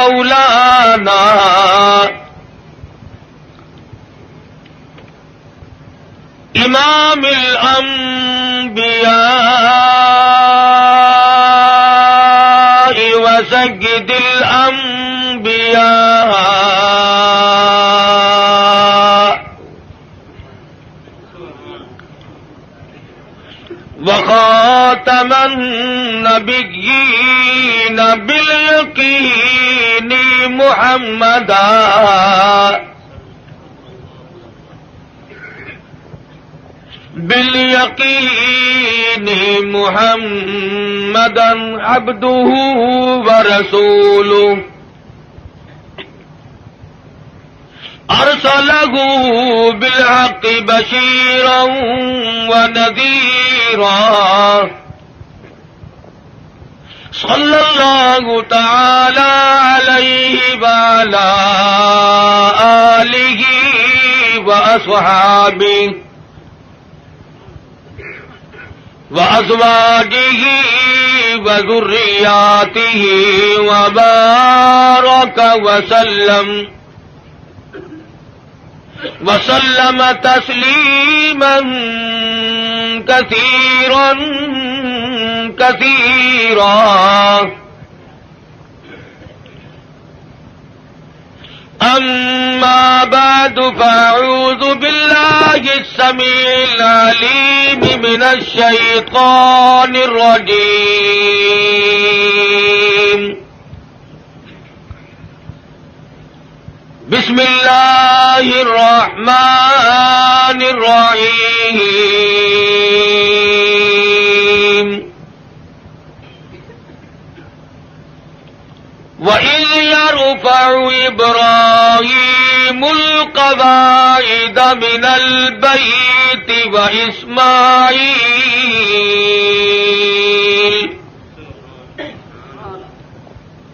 مولانا امام الانبیاء وسید الانبیاء وخاتم النبیین بالیقین محمدا بالیقین محمدا عبده ورسوله ارسلہ بالحق بشیرا ونذیرا صلی اللہ تعالی علیہ وعلی آلہ واصحابہ وأزواجه وذرياته وبارك وسلم تسليما كثيرا كثيرا أما بعد فأعوذ بالله السميع العليم من الشيطان الرجيم بسم الله الرحمن الرحيم وَإِذْ يَرْفَعُ إِبْرَاهِيمُ الْقَوَاعِدَ مِنَ الْبَيْتِ وَإِسْمَاعِيلُ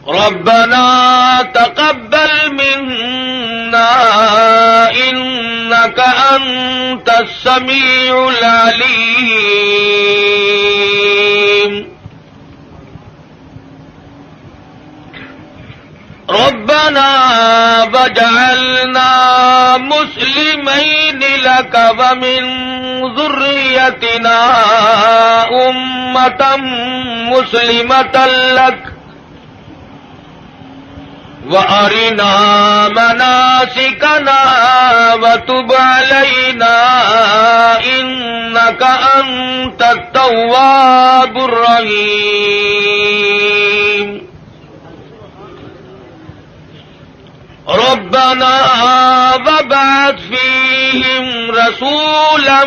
رَبَّنَا تَقَبَّلْ مِنَّا إِنَّكَ أَنْتَ السَّمِيعُ الْعَلِيمُ ربنا وجعلنا مسلمين لك ومن ذريتنا أمة مسلمة لك وأرنا مناسكنا وتب علينا إنك أنت التواب الرحيم ربنا وابعث فيهم رسولا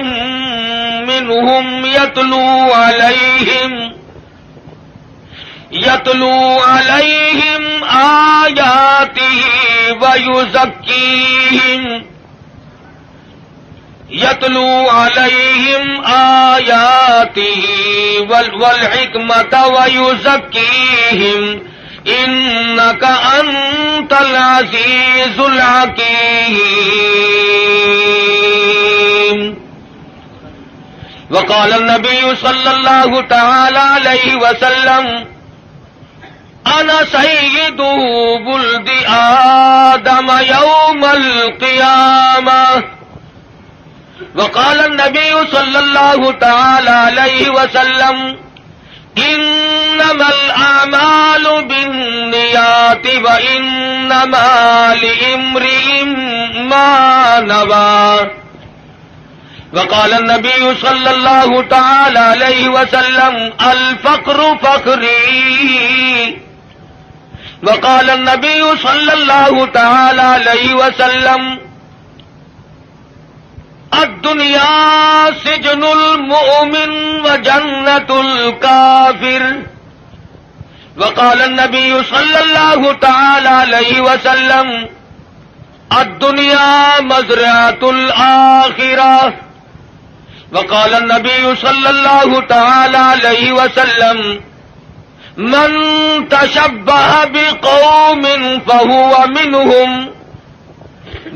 منهم يتلو عليهم آياته والحكمة ويزكيهم إنك أنت العزيز الحكيم وقال النبي صلى الله تعالى عليه وسلم أنا سيد ولد آدم يوم القيامة وقال النبي صلى الله تعالى عليه وسلم إنما الأعمال بالنيات وإنما لامرئ ما نوى وقال النبي صلى الله تعالى عليه وسلم الفقر فقري وقال النبي صلى الله تعالى عليه وسلم الدنيا سجن المؤمن وجنة الكافر وقال النبي صلى الله تعالى عليه وسلم الدنيا مزرعة الآخرة وقال النبي صلى الله تعالى عليه وسلم من تشبه بقوم فهو منهم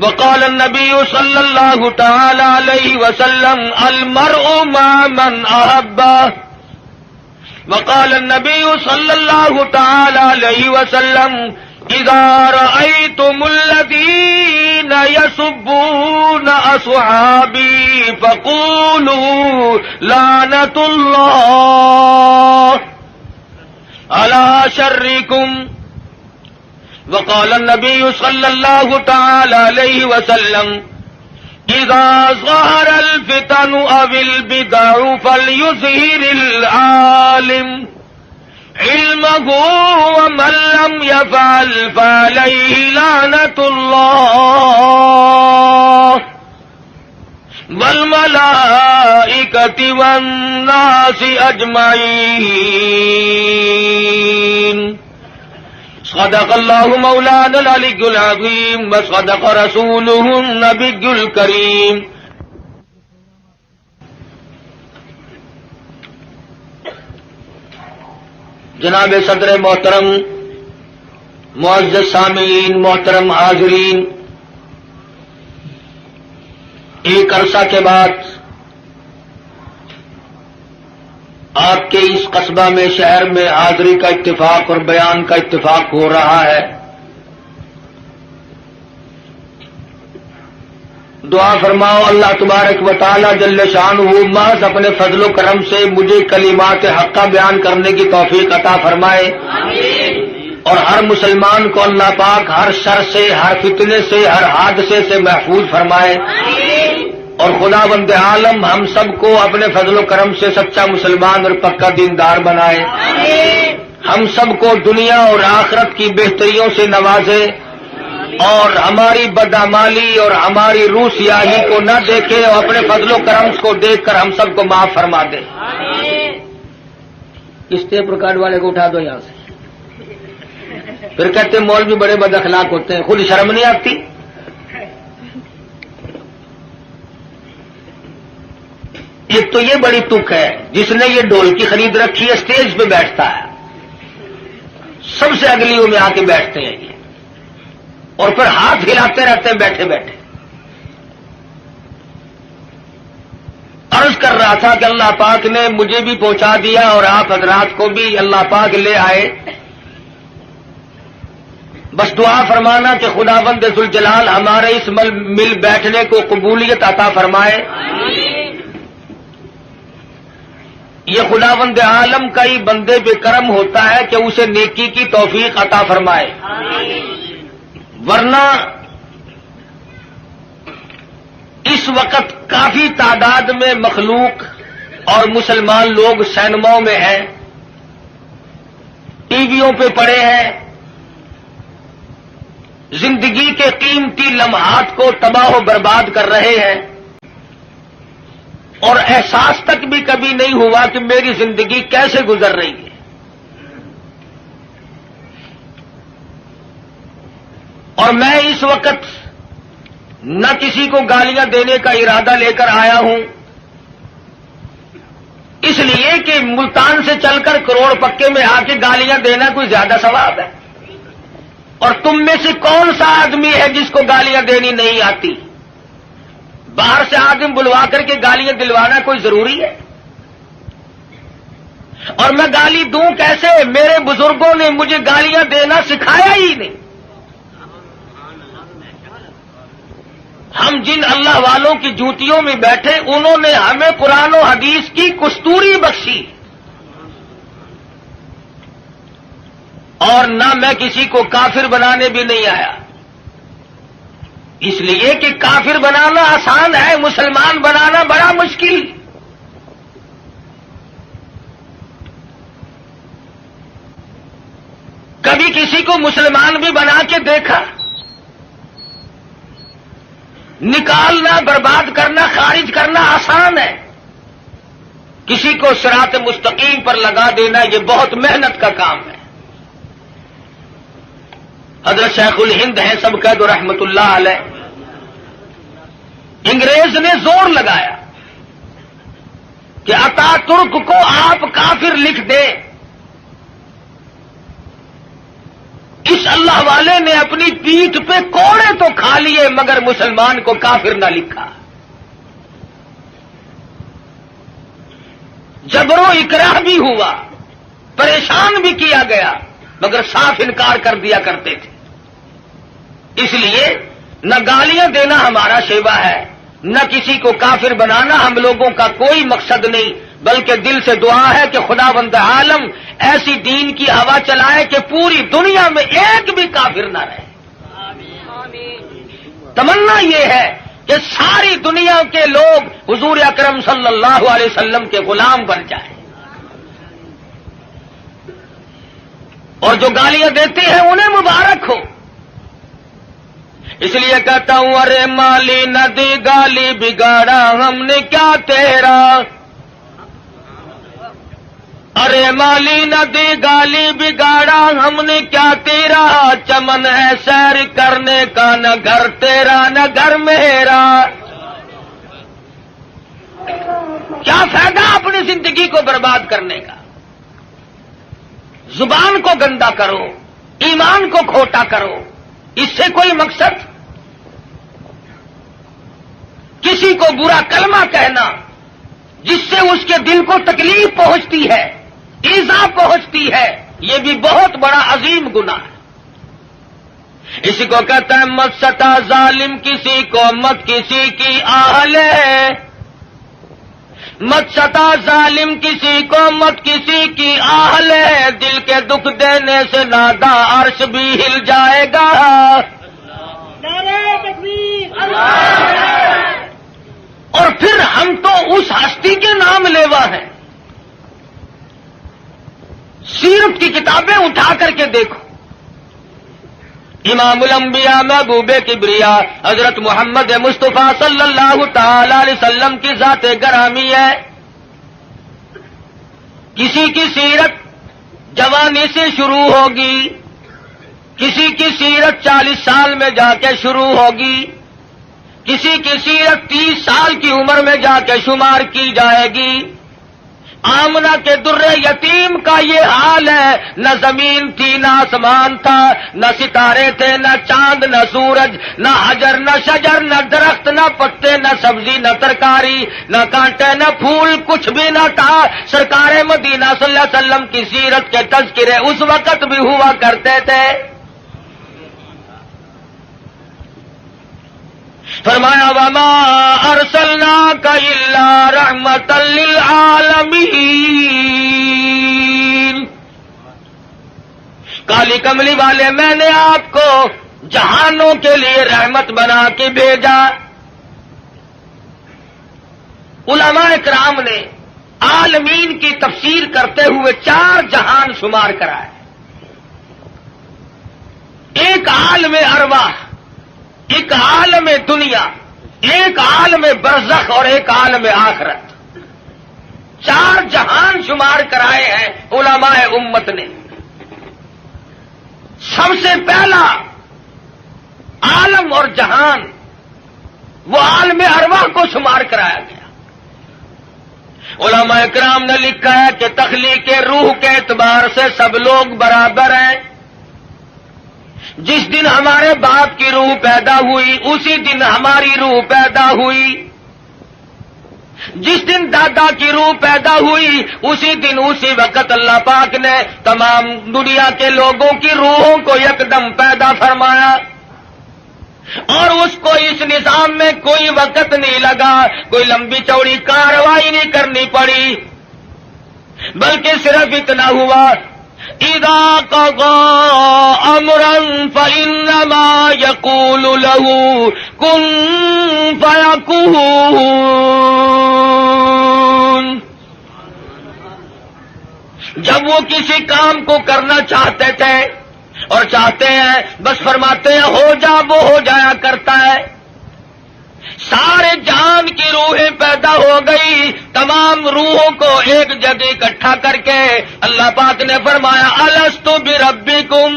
وقال النبي صلى الله تعالى عليه وسلم المرء مع من أحبه وقال النبي صلى الله تعالى عليه وسلم اذا رأيتم الذين يسبون اصحابي فقولوا لعنة الله على شركم. وقال النبي صلى الله تعالى عليه وسلم اذا ظهر الفتن او البدع فليظهر العالم علمه ومن لم يفعل فعليه لعنة الله والملائكة والناس أجمعين. صدق الله مولانا العلي العظيم وصدق رسوله النبي الكريم. جناب صدر محترم، معزز سامعین، محترم حاضرین، ایک عرصہ کے بعد آپ کے اس قصبہ میں، شہر میں حاضری کا اتفاق اور بیان کا اتفاق ہو رہا ہے. دعا فرماؤ اللہ تبارک و تعالی جل شانہ محض اپنے فضل و کرم سے مجھے کلمات حقہ بیان کرنے کی توفیق عطا فرمائے. اور ہر مسلمان کو اللہ پاک ہر شر سے، ہر فتنے سے، ہر حادثے سے محفوظ فرمائے. اور خداوند عالم ہم سب کو اپنے فضل و کرم سے سچا مسلمان اور پکا دیندار بنائے. ہم سب کو دنیا اور آخرت کی بہتریوں سے نوازے اور ہماری بدعمالی اور ہماری روح سیاہی کو نہ دیکھے اور اپنے فضل و کرم کو دیکھ کر ہم سب کو معاف فرما دے. اس ٹیپ ریکارڈ والے کو اٹھا دو یہاں سے. پھر کہتے ہیں مولوی بڑے بد اخلاق ہوتے ہیں، خود شرم نہیں آتی؟ ایک تو یہ بڑی تک ہے، جس نے یہ ڈھولکی خرید رکھی ہے اسٹیج پہ بیٹھتا ہے، سب سے اگلیوں میں آ کے بیٹھتے ہیں یہ، اور پھر ہاتھ ہلاتے رہتے ہیں بیٹھے بیٹھے. عرض کر رہا تھا کہ اللہ پاک نے مجھے بھی پہنچا دیا اور آپ حضرات کو بھی اللہ پاک لے آئے. بس دعا فرمانا کہ خداوند ذوالجلال ہمارے اس مل بیٹھنے کو قبولیت عطا فرمائے. یہ خداوند عالم کا ہی بندے پہ کرم ہوتا ہے کہ اسے نیکی کی توفیق عطا فرمائے. ورنہ اس وقت کافی تعداد میں مخلوق اور مسلمان لوگ سینماؤں میں ہیں، ٹی ویوں پہ پڑے ہیں، زندگی کے قیمتی لمحات کو تباہ و برباد کر رہے ہیں، اور احساس تک بھی کبھی نہیں ہوا کہ میری زندگی کیسے گزر رہی ہے. اور میں اس وقت نہ کسی کو گالیاں دینے کا ارادہ لے کر آیا ہوں، اس لیے کہ ملتان سے چل کر کروڑ پکے میں آ کے گالیاں دینا کوئی زیادہ ثواب ہے. اور تم میں سے کون سا آدمی ہے جس کو گالیاں دینی نہیں آتی؟ باہر سے آدمی بلوا کر کے گالیاں دلوانا کوئی ضروری ہے؟ اور میں گالی دوں کیسے؟ میرے بزرگوں نے مجھے گالیاں دینا سکھایا ہی نہیں. ہم جن اللہ والوں کی جوتیوں میں بیٹھے انہوں نے ہمیں قرآن و حدیث کی کستوری بخشی، اور نہ میں کسی کو کافر بنانے بھی نہیں آیا. اس لیے کہ کافر بنانا آسان ہے، مسلمان بنانا بڑا مشکل. کبھی کسی کو مسلمان بھی بنا کے دیکھا؟ نکالنا، برباد کرنا، خارج کرنا آسان ہے. کسی کو صراط مستقیم پر لگا دینا یہ بہت محنت کا کام ہے. حضرت شیخ الہند ہیں سب کہہ دو رحمت اللہ علیہ. انگریز نے زور لگایا کہ اتا ترک کو آپ کافر لکھ دیں. اس اللہ والے نے اپنی پیٹھ پہ کوڑے تو کھا لیے مگر مسلمان کو کافر نہ لکھا. جبر و اکراہ بھی ہوا، پریشان بھی کیا گیا، مگر صاف انکار کر دیا کرتے تھے. اس لیے نہ گالیاں دینا ہمارا شیوا ہے، نہ کسی کو کافر بنانا ہم لوگوں کا کوئی مقصد نہیں، بلکہ دل سے دعا ہے کہ خداوند عالم ایسی دین کی ہوا چلائے کہ پوری دنیا میں ایک بھی کافر نہ رہے. تمنا یہ ہے کہ ساری دنیا کے لوگ حضور اکرم صلی اللہ علیہ وسلم کے غلام بن جائیں، اور جو گالیاں دیتے ہیں انہیں مبارک ہو. اس لیے کہتا ہوں ارے مالی نہ دی گالی بگاڑا ہم نے کیا تیرا، ارے مالی نہ دی گالی بگاڑا ہم نے کیا تیرا، چمن ہے سیر کرنے کا نہ گھر تیرا نہ گھر میرا. کیا فائدہ اپنی زندگی کو برباد کرنے کا؟ زبان کو گندا کرو، ایمان کو کھوٹا کرو، اس سے کوئی مقصد؟ کسی کو برا کلمہ کہنا جس سے اس کے دل کو تکلیف پہنچتی ہے، ایذا پہنچتی ہے، یہ بھی بہت بڑا عظیم گناہ ہے. اسی کو کہتا ہے مت ستا ظالم کسی کو مت کسی کی آہ لے، مت ستا ظالم کسی کو مت کسی کی آہ لے، دل کے دکھ دینے سے نادا عرش بھی ہل جائے گا. نعرہ تکبیر اور پھر ہم تو اس ہستی کے نام لیوا ہیں. سیرت کی کتابیں اٹھا کر کے دیکھو، امام الانبیاء محبوب کبریا حضرت محمد مصطفیٰ صلی اللہ تعالی علیہ وسلم کی ذات گرامی ہے. کسی کی سیرت جوانی سے شروع ہوگی، کسی کی سیرت 40 سال میں جا کے شروع ہوگی، کسی کی سیرت 30 سال کی عمر میں جا کے شمار کی جائے گی. آمنہ کے در یتیم کا یہ حال ہے، نہ زمین تھی نہ آسمان تھا، نہ ستارے تھے نہ چاند نہ سورج، نہ حجر نہ شجر، نہ درخت نہ پتے، نہ سبزی نہ ترکاری، نہ کانٹے نہ پھول، کچھ بھی نہ تھا. سرکار مدینہ صلی اللہ علیہ وسلم کی سیرت کے تذکرے اس وقت بھی ہوا کرتے تھے. فرمایا وما ارسلناک الا رحمتا للعالمین، کالی کملی والے میں نے آپ کو جہانوں کے لیے رحمت بنا کے بھیجا. علماء کرام نے عالمین کی تفسیر کرتے ہوئے 4 جہان شمار کرائے. ایک عالم ارواح، ایک عالم دنیا، ایک عالم برزخ اور ایک عالم آخرت. 4 جہان شمار کرائے ہیں علماء امت نے. سب سے پہلا عالم اور جہان وہ عالم ارواح کو شمار کرایا گیا. علماء کرام نے لکھا ہے کہ تخلیق روح کے اعتبار سے سب لوگ برابر ہیں. جس دن ہمارے باپ کی روح پیدا ہوئی اسی دن ہماری روح پیدا ہوئی، جس دن دادا کی روح پیدا ہوئی اسی دن اسی وقت اللہ پاک نے تمام دنیا کے لوگوں کی روحوں کو یکدم پیدا فرمایا. اور اس کو اس نظام میں کوئی وقت نہیں لگا، کوئی لمبی چوڑی کارروائی نہیں کرنی پڑی، بلکہ صرف اتنا ہوا اذا قضى امرا فانما يقول له كن فيكون. جب وہ کسی کام کو کرنا چاہتے تھے اور چاہتے ہیں بس فرماتے ہیں ہو جا، وہ ہو جایا کرتا ہے. سارے جان کی روحیں پیدا ہو گئی، تمام روحوں کو ایک جگہ اکٹھا کر کے اللہ پاک نے فرمایا الست بربکم،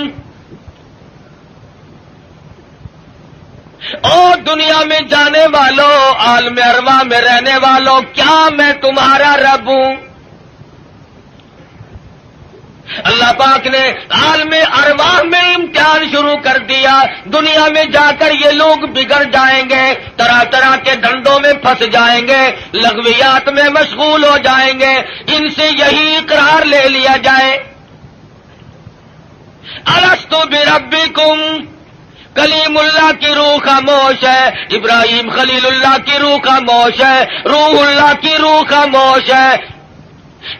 او دنیا میں جانے والوں، عالم ارواح میں رہنے والوں، کیا میں تمہارا رب ہوں؟ اللہ پاک نے عالم ارواح میں امتحان شروع کر دیا. دنیا میں جا کر یہ لوگ بگڑ جائیں گے، طرح طرح کے ڈنڈوں میں پھنس جائیں گے، لغویات میں مشغول ہو جائیں گے. ان سے یہی اقرار لے لیا جائے الستو بربکم، کلیم اللہ کی روح خاموش ہے، ابراہیم خلیل اللہ کی روح خاموش ہے، روح اللہ کی روح خاموش ہے،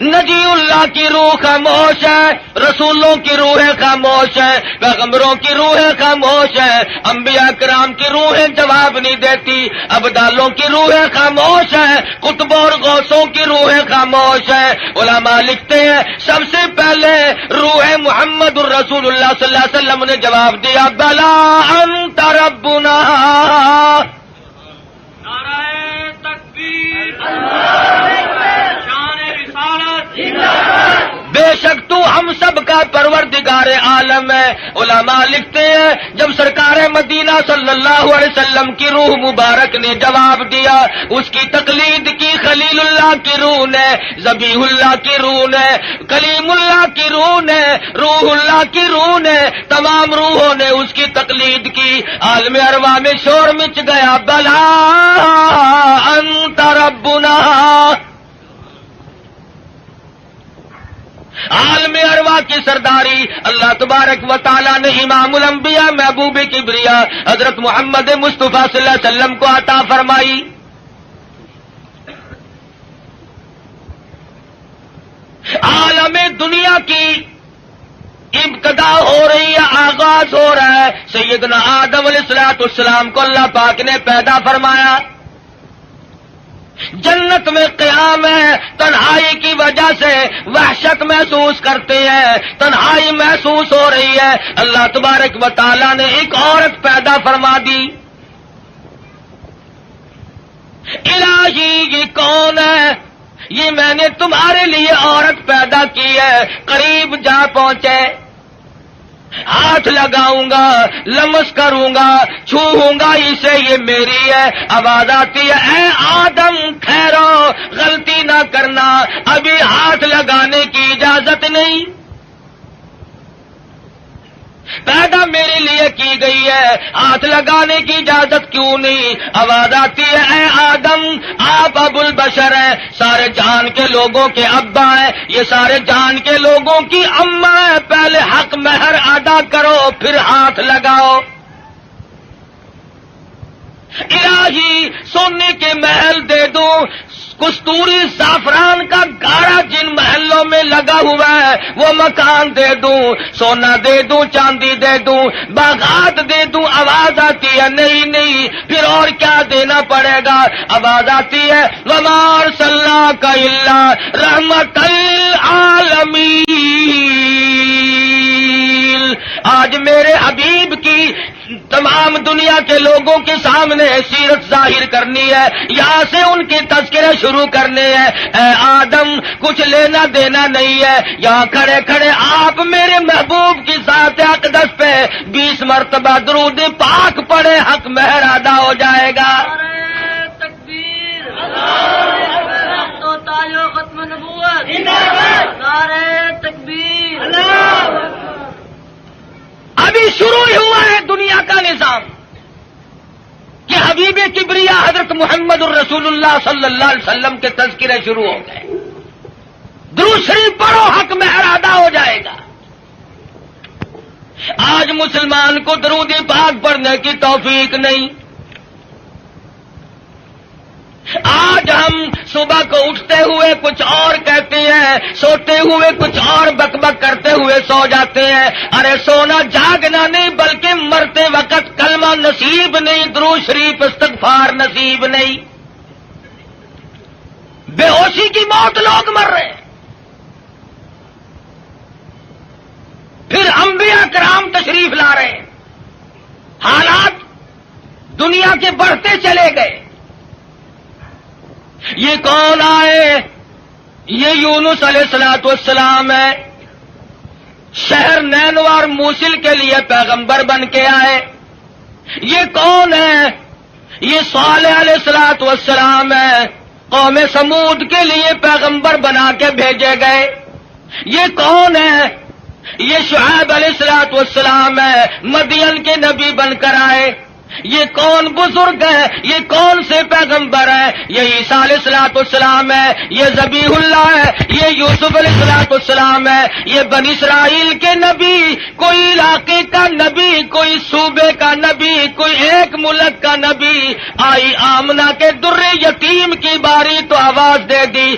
نجی اللہ کی روح خاموش ہے، رسولوں کی روحیں خاموش ہیں، پیغمبروں کی روحیں خاموش ہیں، انبیاء کرام کی روحیں جواب نہیں دیتی، ابدالوں کی روحیں خاموش ہیں، قطبوں اور غوثوں کی روحیں خاموش ہیں۔ علماء لکھتے ہیں سب سے پہلے روح محمد الرسول اللہ صلی اللہ علیہ وسلم نے جواب دیا، بلا انت ربنا۔ نعرہ تکبیر، بے شک تو ہم سب کا پروردگار عالم ہے۔ علماء لکھتے ہیں جب سرکار مدینہ صلی اللہ علیہ وسلم کی روح مبارک نے جواب دیا، اس کی تقلید کی خلیل اللہ کی روح نے، ذبیح اللہ کی روح نے، کلیم اللہ کی روح نے، روح اللہ کی روح نے، تمام روحوں نے اس کی تقلید کی۔ عالم ارواح میں شور مچ گیا، بلا انت ربنا۔ عالم ارواح کی سرداری اللہ تبارک و تعالی نے امام الانبیاء محبوب کبریا حضرت محمد مصطفیٰ صلی اللہ علیہ وسلم کو عطا فرمائی۔ عالم دنیا کی ابتدا ہو رہی ہے، آغاز ہو رہا ہے۔ سیدنا آدم علیہ السلام کو اللہ پاک نے پیدا فرمایا، جنت میں قیام ہے، تنہائی کی وجہ سے وحشت محسوس کرتے ہیں، تنہائی محسوس ہو رہی ہے، اللہ تبارک و تعالیٰ نے ایک عورت پیدا فرما دی۔ الہی یہ کون ہے؟ یہ میں نے تمہارے لیے عورت پیدا کی ہے۔ قریب جا پہنچے، ہاتھ لگاؤں گا، لمس کروں گا، چھوؤں گا اسے، یہ میری ہے۔ آواز آتی ہے، اے آدم ٹھہرو، غلطی نہ کرنا، ابھی ہاتھ لگانے کی اجازت نہیں، پیدا میرے لیے کی گئی ہے، ہاتھ لگانے کی اجازت کیوں نہیں؟ آواز آتی ہے، اے آدم آپ ابو البشر ہیں، سارے جہان کے لوگوں کے ابا ہیں، یہ سارے جہان کے لوگوں کی اماں ہیں، پہلے حق مہر ادا کرو پھر ہاتھ لگاؤ۔ الہی سونے کے محل دے دوں، کستوری زعفران کا گاڑا جن محلوں میں لگا ہوا ہے وہ مکان دے دوں، سونا دے دوں، چاندی دے دوں، باغات دے دوں۔ آواز آتی ہے نہیں نہیں، پھر اور کیا دینا پڑے گا؟ آواز آتی ہے، وما ارسلناک الا رحمۃ للعالمین۔ آج میرے حبیب کی تمام دنیا کے لوگوں کے سامنے سیرت ظاہر کرنی ہے، یہاں سے ان کے تذکرے شروع کرنے ہیں۔ اے آدم کچھ لینا دینا نہیں ہے، یہاں کھڑے کھڑے آپ میرے محبوب کی ذات اقدس پہ 20 مرتبہ درود پاک پڑھے، حق مہر ادا ہو جائے گا۔ نعرہ تکبیر، تو تاج و ختم نبوت، نعرہ تکبیر۔ ابھی شروع ہی ہوا ہے دنیا کا نظام کہ حبیب کبریا حضرت محمد الرسول اللہ صلی اللہ علیہ وسلم کے تذکرے شروع ہو گئے۔ درود شریف پڑھو، حق مہر ادا ہو جائے گا۔ آج مسلمان کو درود پاک پڑھنے کی توفیق نہیں۔ آج ہم صبح کو اٹھتے ہوئے کچھ اور کہتے ہیں، سوتے ہوئے کچھ اور بک بک کرتے ہوئے سو جاتے ہیں۔ ارے سونا جاگنا نہیں، بلکہ مرتے وقت کلمہ نصیب نہیں، درود شریف استغفار نصیب نہیں، بے ہوشی کی موت لوگ مر رہے ہیں۔ پھر انبیاء کرام تشریف لا رہے ہیں، حالات دنیا کے بڑھتے چلے گئے۔ یہ کون آئے؟ یہ یونس علیہ السلام ہے، شہر نینوار موصل کے لیے پیغمبر بن کے آئے۔ یہ کون ہے؟ یہ صالح علیہ السلام ہے، قوم سمود کے لیے پیغمبر بنا کے بھیجے گئے۔ یہ کون ہے؟ یہ شعیب علیہ السلام ہے، مدین کے نبی بن کر آئے۔ یہ کون بزرگ ہے، یہ کون سے پیغمبر ہے؟ یہ عیسیٰ علیہ السلام ہے، یہ ذبیح اللہ ہے، یہ یوسف علیہ السلام ہے، یہ بنی اسرائیل کے نبی، کوئی علاقے کا نبی، کوئی صوبے کا نبی، کوئی ایک ملک کا نبی۔ آئی آمنہ کے در یتیم کی باری تو آواز دے دی،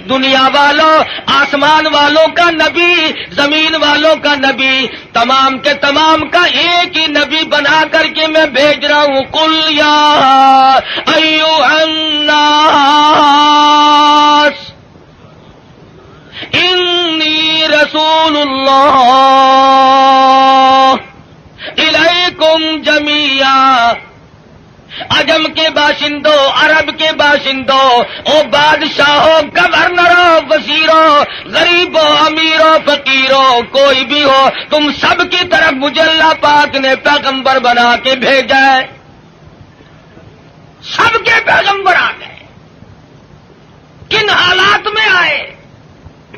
دنیا والوں، آسمان والوں کا نبی، زمین والوں کا نبی، تمام کے تمام کا ایک ہی نبی بنا کر کے میں بھیج رہا ہوں۔ قل یا ایھا الناس انی رسول اللہ الیکم جمیعا۔ عجم کے باشندوں، عرب کے باشندوں، او بادشاہوں، گورنروں، وزیروں، غریبوں، امیروں، فقیروں، کوئی بھی ہو، تم سب کی طرف مجھے اللہ پاک نے پیغمبر بنا کے بھیجا ہے۔ سب کے پیغمبر آ گئے، کن حالات میں آئے؟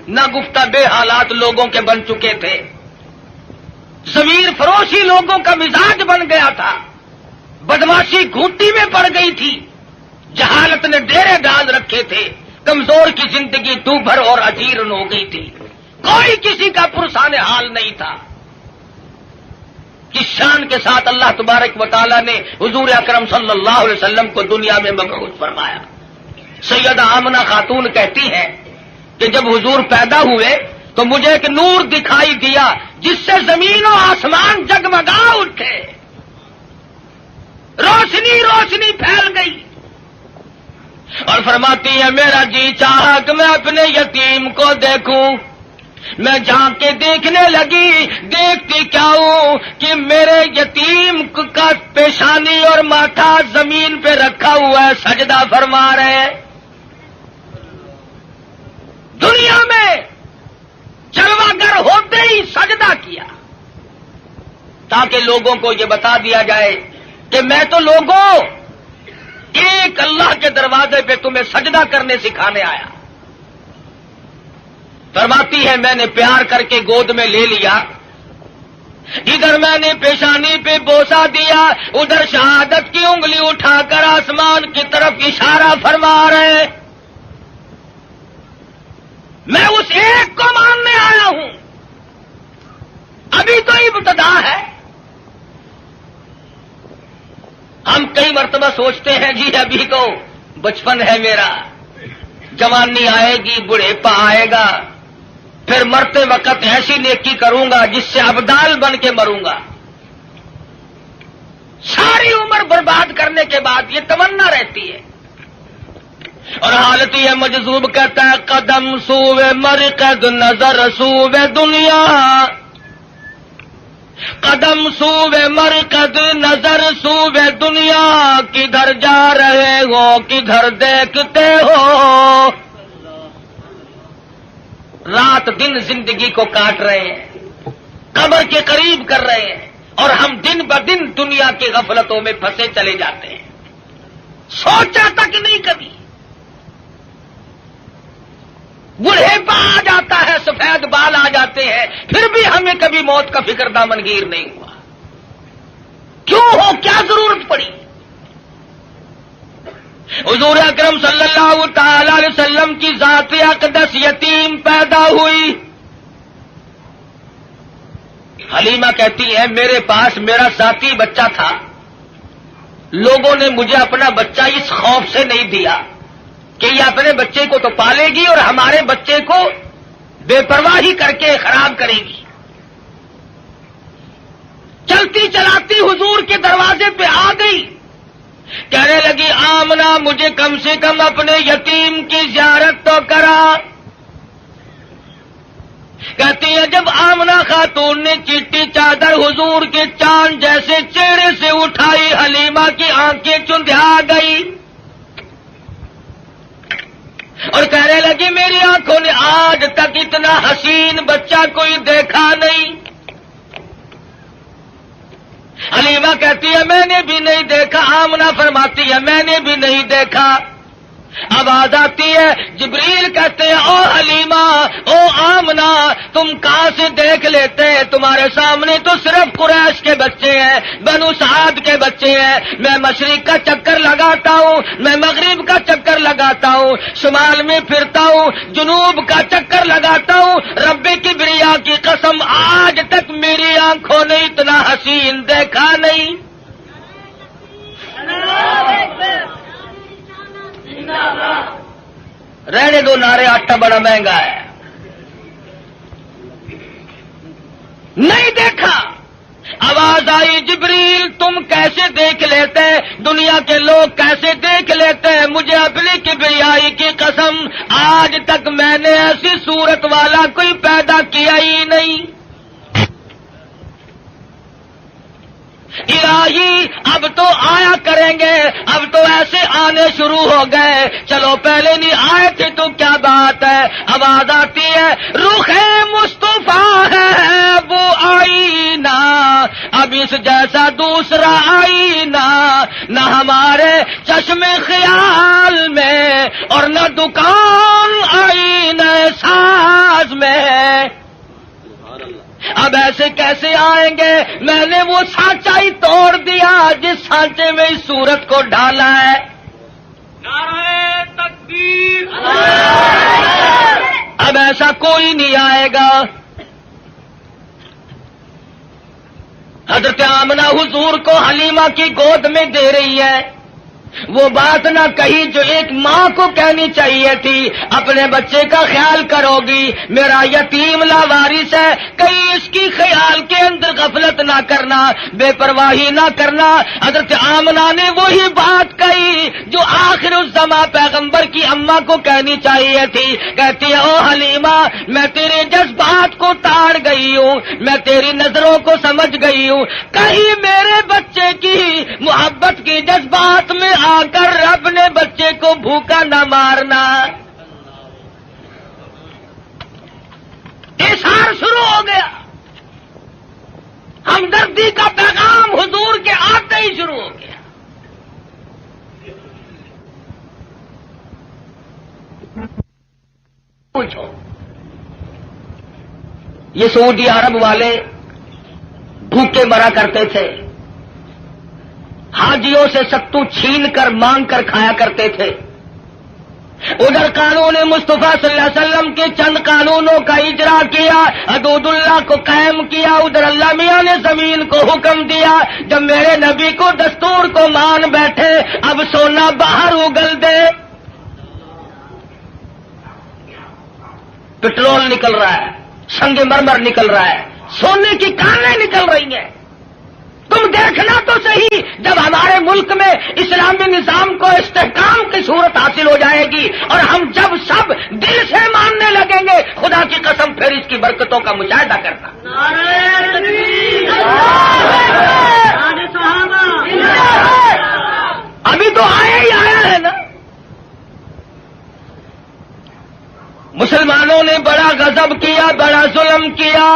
نہ گفتہ بے حالات لوگوں کے بن چکے تھے، ضمیر فروشی لوگوں کا مزاج بن گیا تھا، بدماشی گھوٹی میں پڑ گئی تھی، جہالت نے ڈیرے ڈال رکھے تھے، کمزور کی زندگی دوبھر اور اجیرن ہو گئی تھی، کوئی کسی کا پرسان حال نہیں تھا۔ کس شان کے ساتھ اللہ تبارک و تعالیٰ نے حضور اکرم صلی اللہ علیہ وسلم کو دنیا میں مبعوث فرمایا۔ سیدہ آمنہ خاتون کہتی ہیں کہ جب حضور پیدا ہوئے تو مجھے ایک نور دکھائی دیا جس سے زمین و آسمان جگمگا اٹھے، روشنی روشنی پھیل گئی، اور فرماتی ہے میرا جی چاہا کہ میں اپنے یتیم کو دیکھوں، میں جھانک کے دیکھنے لگی، دیکھتی کیا ہوں کہ میرے یتیم کا پیشانی اور ماتھا زمین پہ رکھا ہوا ہے، سجدہ فرما رہے ہیں۔ دنیا میں جلوہ ہوتے ہی سجدہ کیا تاکہ لوگوں کو یہ بتا دیا جائے کہ میں تو لوگوں ایک اللہ کے دروازے پہ تمہیں سجدہ کرنے سکھانے آیا۔ فرماتی ہے میں نے پیار کر کے گود میں لے لیا، ادھر میں نے پیشانی پہ بوسا دیا، ادھر شہادت کی انگلی اٹھا کر آسمان کی طرف اشارہ فرما رہے ہیں۔ میں اس ایک کو ماننے آیا ہوں، ابھی تو ابتدا ہے۔ ہم کئی مرتبہ سوچتے ہیں جی ابھی تو بچپن ہے میرا، جوانی آئے گی، بڑھیپا آئے گا، پھر مرتے وقت ایسی نیکی کروں گا جس سے ابدال بن کے مروں گا۔ ساری عمر برباد کرنے کے بعد یہ تمنا رہتی ہے، اور حالت یہ مجذوب کہتا ہے قدم سوئے مرقد نظر سوئے دنیا، قدم سوئے مرقد نظر سوئے دنیا، کدھر جا رہے ہو کدھر دیکھتے ہو۔ رات دن زندگی کو کاٹ رہے ہیں، قبر کے قریب کر رہے ہیں، اور ہم دن بدن دنیا کی غفلتوں میں پھنسے چلے جاتے ہیں، سوچا تک نہیں کبھی۔ بڑھیپا آ جاتا ہے، سفید بال آ جاتے ہیں، پھر بھی ہمیں کبھی موت کا فکر دامنگیر نہیں ہوا۔ کیوں ہو؟ کیا ضرورت پڑی؟ حضور اکرم صلی اللہ تعالی علیہ وسلم کی ذات اقدس یتیم پیدا ہوئی۔ حلیمہ کہتی ہے میرے پاس میرا ذاتی بچہ تھا، لوگوں نے مجھے اپنا بچہ اس خوف سے نہیں دیا کہ یہ اپنے بچے کو تو پالے گی اور ہمارے بچے کو بے پرواہی کر کے خراب کرے گی۔ چلتی چلاتی حضور کے دروازے پہ آ گئی، کہنے لگی آمنہ مجھے کم سے کم اپنے یتیم کی زیارت تو کرا۔ کہتی ہے جب آمنہ خاتون نے چٹی چادر حضور کے چاند جیسے چہرے سے اٹھائی، حلیمہ کی آنکھیں چندھیا گئی اور کہنے لگی میری آنکھوں نے آج تک اتنا حسین بچہ کوئی دیکھا نہیں۔ حلیمہ کہتی ہے میں نے بھی نہیں دیکھا، آمنہ فرماتی ہے میں نے بھی نہیں دیکھا۔ آواز آتی ہے، جبریل کہتے ہیں او حلیمہ او آمنہ تم کہاں سے دیکھ لیتے، تمہارے سامنے تو صرف قریش کے کے بچے ہیں، بنو سعد کے بچے ہیں. میں مشرق کا چکر لگاتا ہوں، میں مغرب کا چکر لگاتا ہوں، شمال میں پھرتا ہوں، جنوب کا چکر لگاتا ہوں. رب کبریا کی قسم آج تک میری آنکھوں نے اتنا حسین دیکھا نہیں. رہنے دو نعرے، آٹا بڑا مہنگا ہے. نہیں دیکھا. آواز آئی جبریل تم کیسے دیکھ لیتے، دنیا کے لوگ کیسے دیکھ لیتے ہیں؟ مجھے اپنی کبریائی کی قسم آج تک میں نے ایسی صورت والا کوئی پیدا کیا ہی نہیں. الہی اب تو آیا کریں گے، اب تو ایسے آنے شروع ہو گئے. چلو پہلے نہیں آئے تھے تو کیا بات ہے. آواز آتی ہے رخ مصطفیٰ ہے وہ آئینہ، اب اس جیسا دوسرا آئینہ نہ ہمارے چشم خیال میں اور نہ دکان آئینہ ساز میں. اب ایسے کیسے آئیں گے؟ میں نے وہ سانچا ہی توڑ دیا جس سانچے میں اس صورت کو ڈالا ہے. نعرہ تکبیر. اب ایسا کوئی نہیں آئے گا. حضرت آمنہ حضور کو حلیمہ کی گود میں دے رہی ہے. وہ بات نہ کہی جو ایک ماں کو کہنی چاہیے تھی، اپنے بچے کا خیال کرو گی، میرا یتیم لاوارث ہے، کہیں اس کی خیال کے اندر غفلت نہ کرنا، بے پرواہی نہ کرنا. حضرت آمنہ نے وہی بات کہی جو آخر الزمان پیغمبر کی اماں کو کہنی چاہیے تھی. کہتی ہے او حلیمہ میں تیرے جذبات کو تاڑ گئی ہوں، میں تیری نظروں کو سمجھ گئی ہوں، کہیں میرے بچے کی محبت کی جذبات میں آ کر رب نے بچے کو بھوکا نہ مارنا. اظہار شروع ہو گیا. ہمدردی کا پیغام حضور کے آتے ہی شروع ہو گیا. پوچھو یہ سعودی عرب والے بھوکے مرا کرتے تھے، حاجیوں سے ستو چھین کر مانگ کر کھایا کرتے تھے. ادھر قانون مصطفیٰ صلی اللہ علیہ وسلم کے چند قانونوں کا اجرا کیا، حدود اللہ کو قائم کیا. ادھر اللہ میاں نے زمین کو حکم دیا جب میرے نبی کو دستور کو مان بیٹھے اب سونا باہر اگل دے. پٹرول نکل رہا ہے، سنگ مرمر نکل رہا ہے، سونے کی کانیں نکل رہی ہیں. تم دیکھنا تو صحیح جب ہمارے ملک میں اسلامی نظام کو استحکام کی صورت حاصل ہو جائے گی اور ہم جب سب دل سے ماننے لگیں گے، خدا کی قسم پھر اس کی برکتوں کا مشاہدہ کرنا. نعرہ تکبیر. ابھی تو آیا ہی آیا ہے نا. مسلمانوں نے بڑا غضب کیا، بڑا ظلم کیا.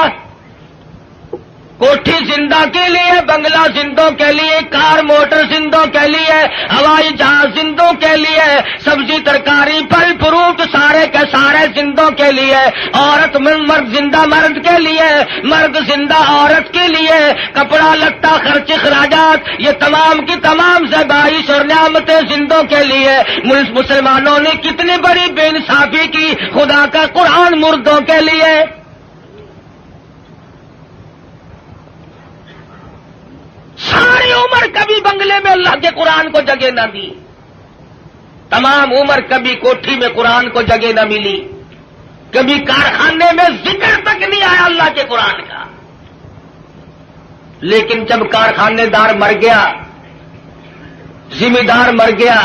کوٹھی زندہ کے لیے، بنگلہ زندوں کے لیے، کار موٹر زندوں کے لیے، ہوائی جہاز زندوں کے لیے، سبزی ترکاری پھل فروٹ سارے کے سارے زندوں کے لیے، عورت مرد زندہ مرد کے لیے، مرد زندہ عورت کے لیے، کپڑا لتا خرچ اخراجات یہ تمام کی تمام زیبائش اور نعمتیں زندوں کے لیے. مسلمانوں نے کتنی بڑی بے انصافی کی. خدا کا قرآن مردوں کے لیے. ساری عمر کبھی بنگلے میں اللہ کے قرآن کو جگہ نہ دی، تمام عمر کبھی کوٹھی میں قرآن کو جگہ نہ ملی، کبھی کارخانے میں ذکر تک نہیں آیا اللہ کے قرآن کا. لیکن جب کارخانے دار مر گیا، ذمہ دار مر گیا،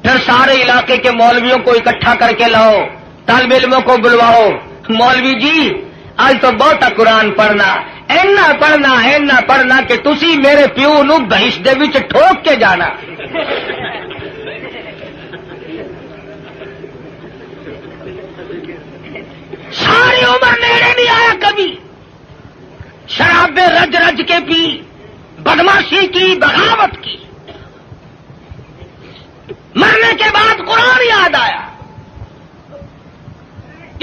پھر سارے علاقے کے مولویوں کو اکٹھا کر کے لاؤ، طالب علموں کو بلواؤ، مولوی جی آج تو بہت قرآن پڑھنا، اینا پڑھنا کہ تسی میرے پیو نو بہش دے وچ ٹھوک کے جانا. ساری عمر نیڑے نہیں آیا کبھی. شرابیں رج رج کے پی، بدماشی کی، بغاوت کی. مرنے کے بعد قرآن یاد آیا.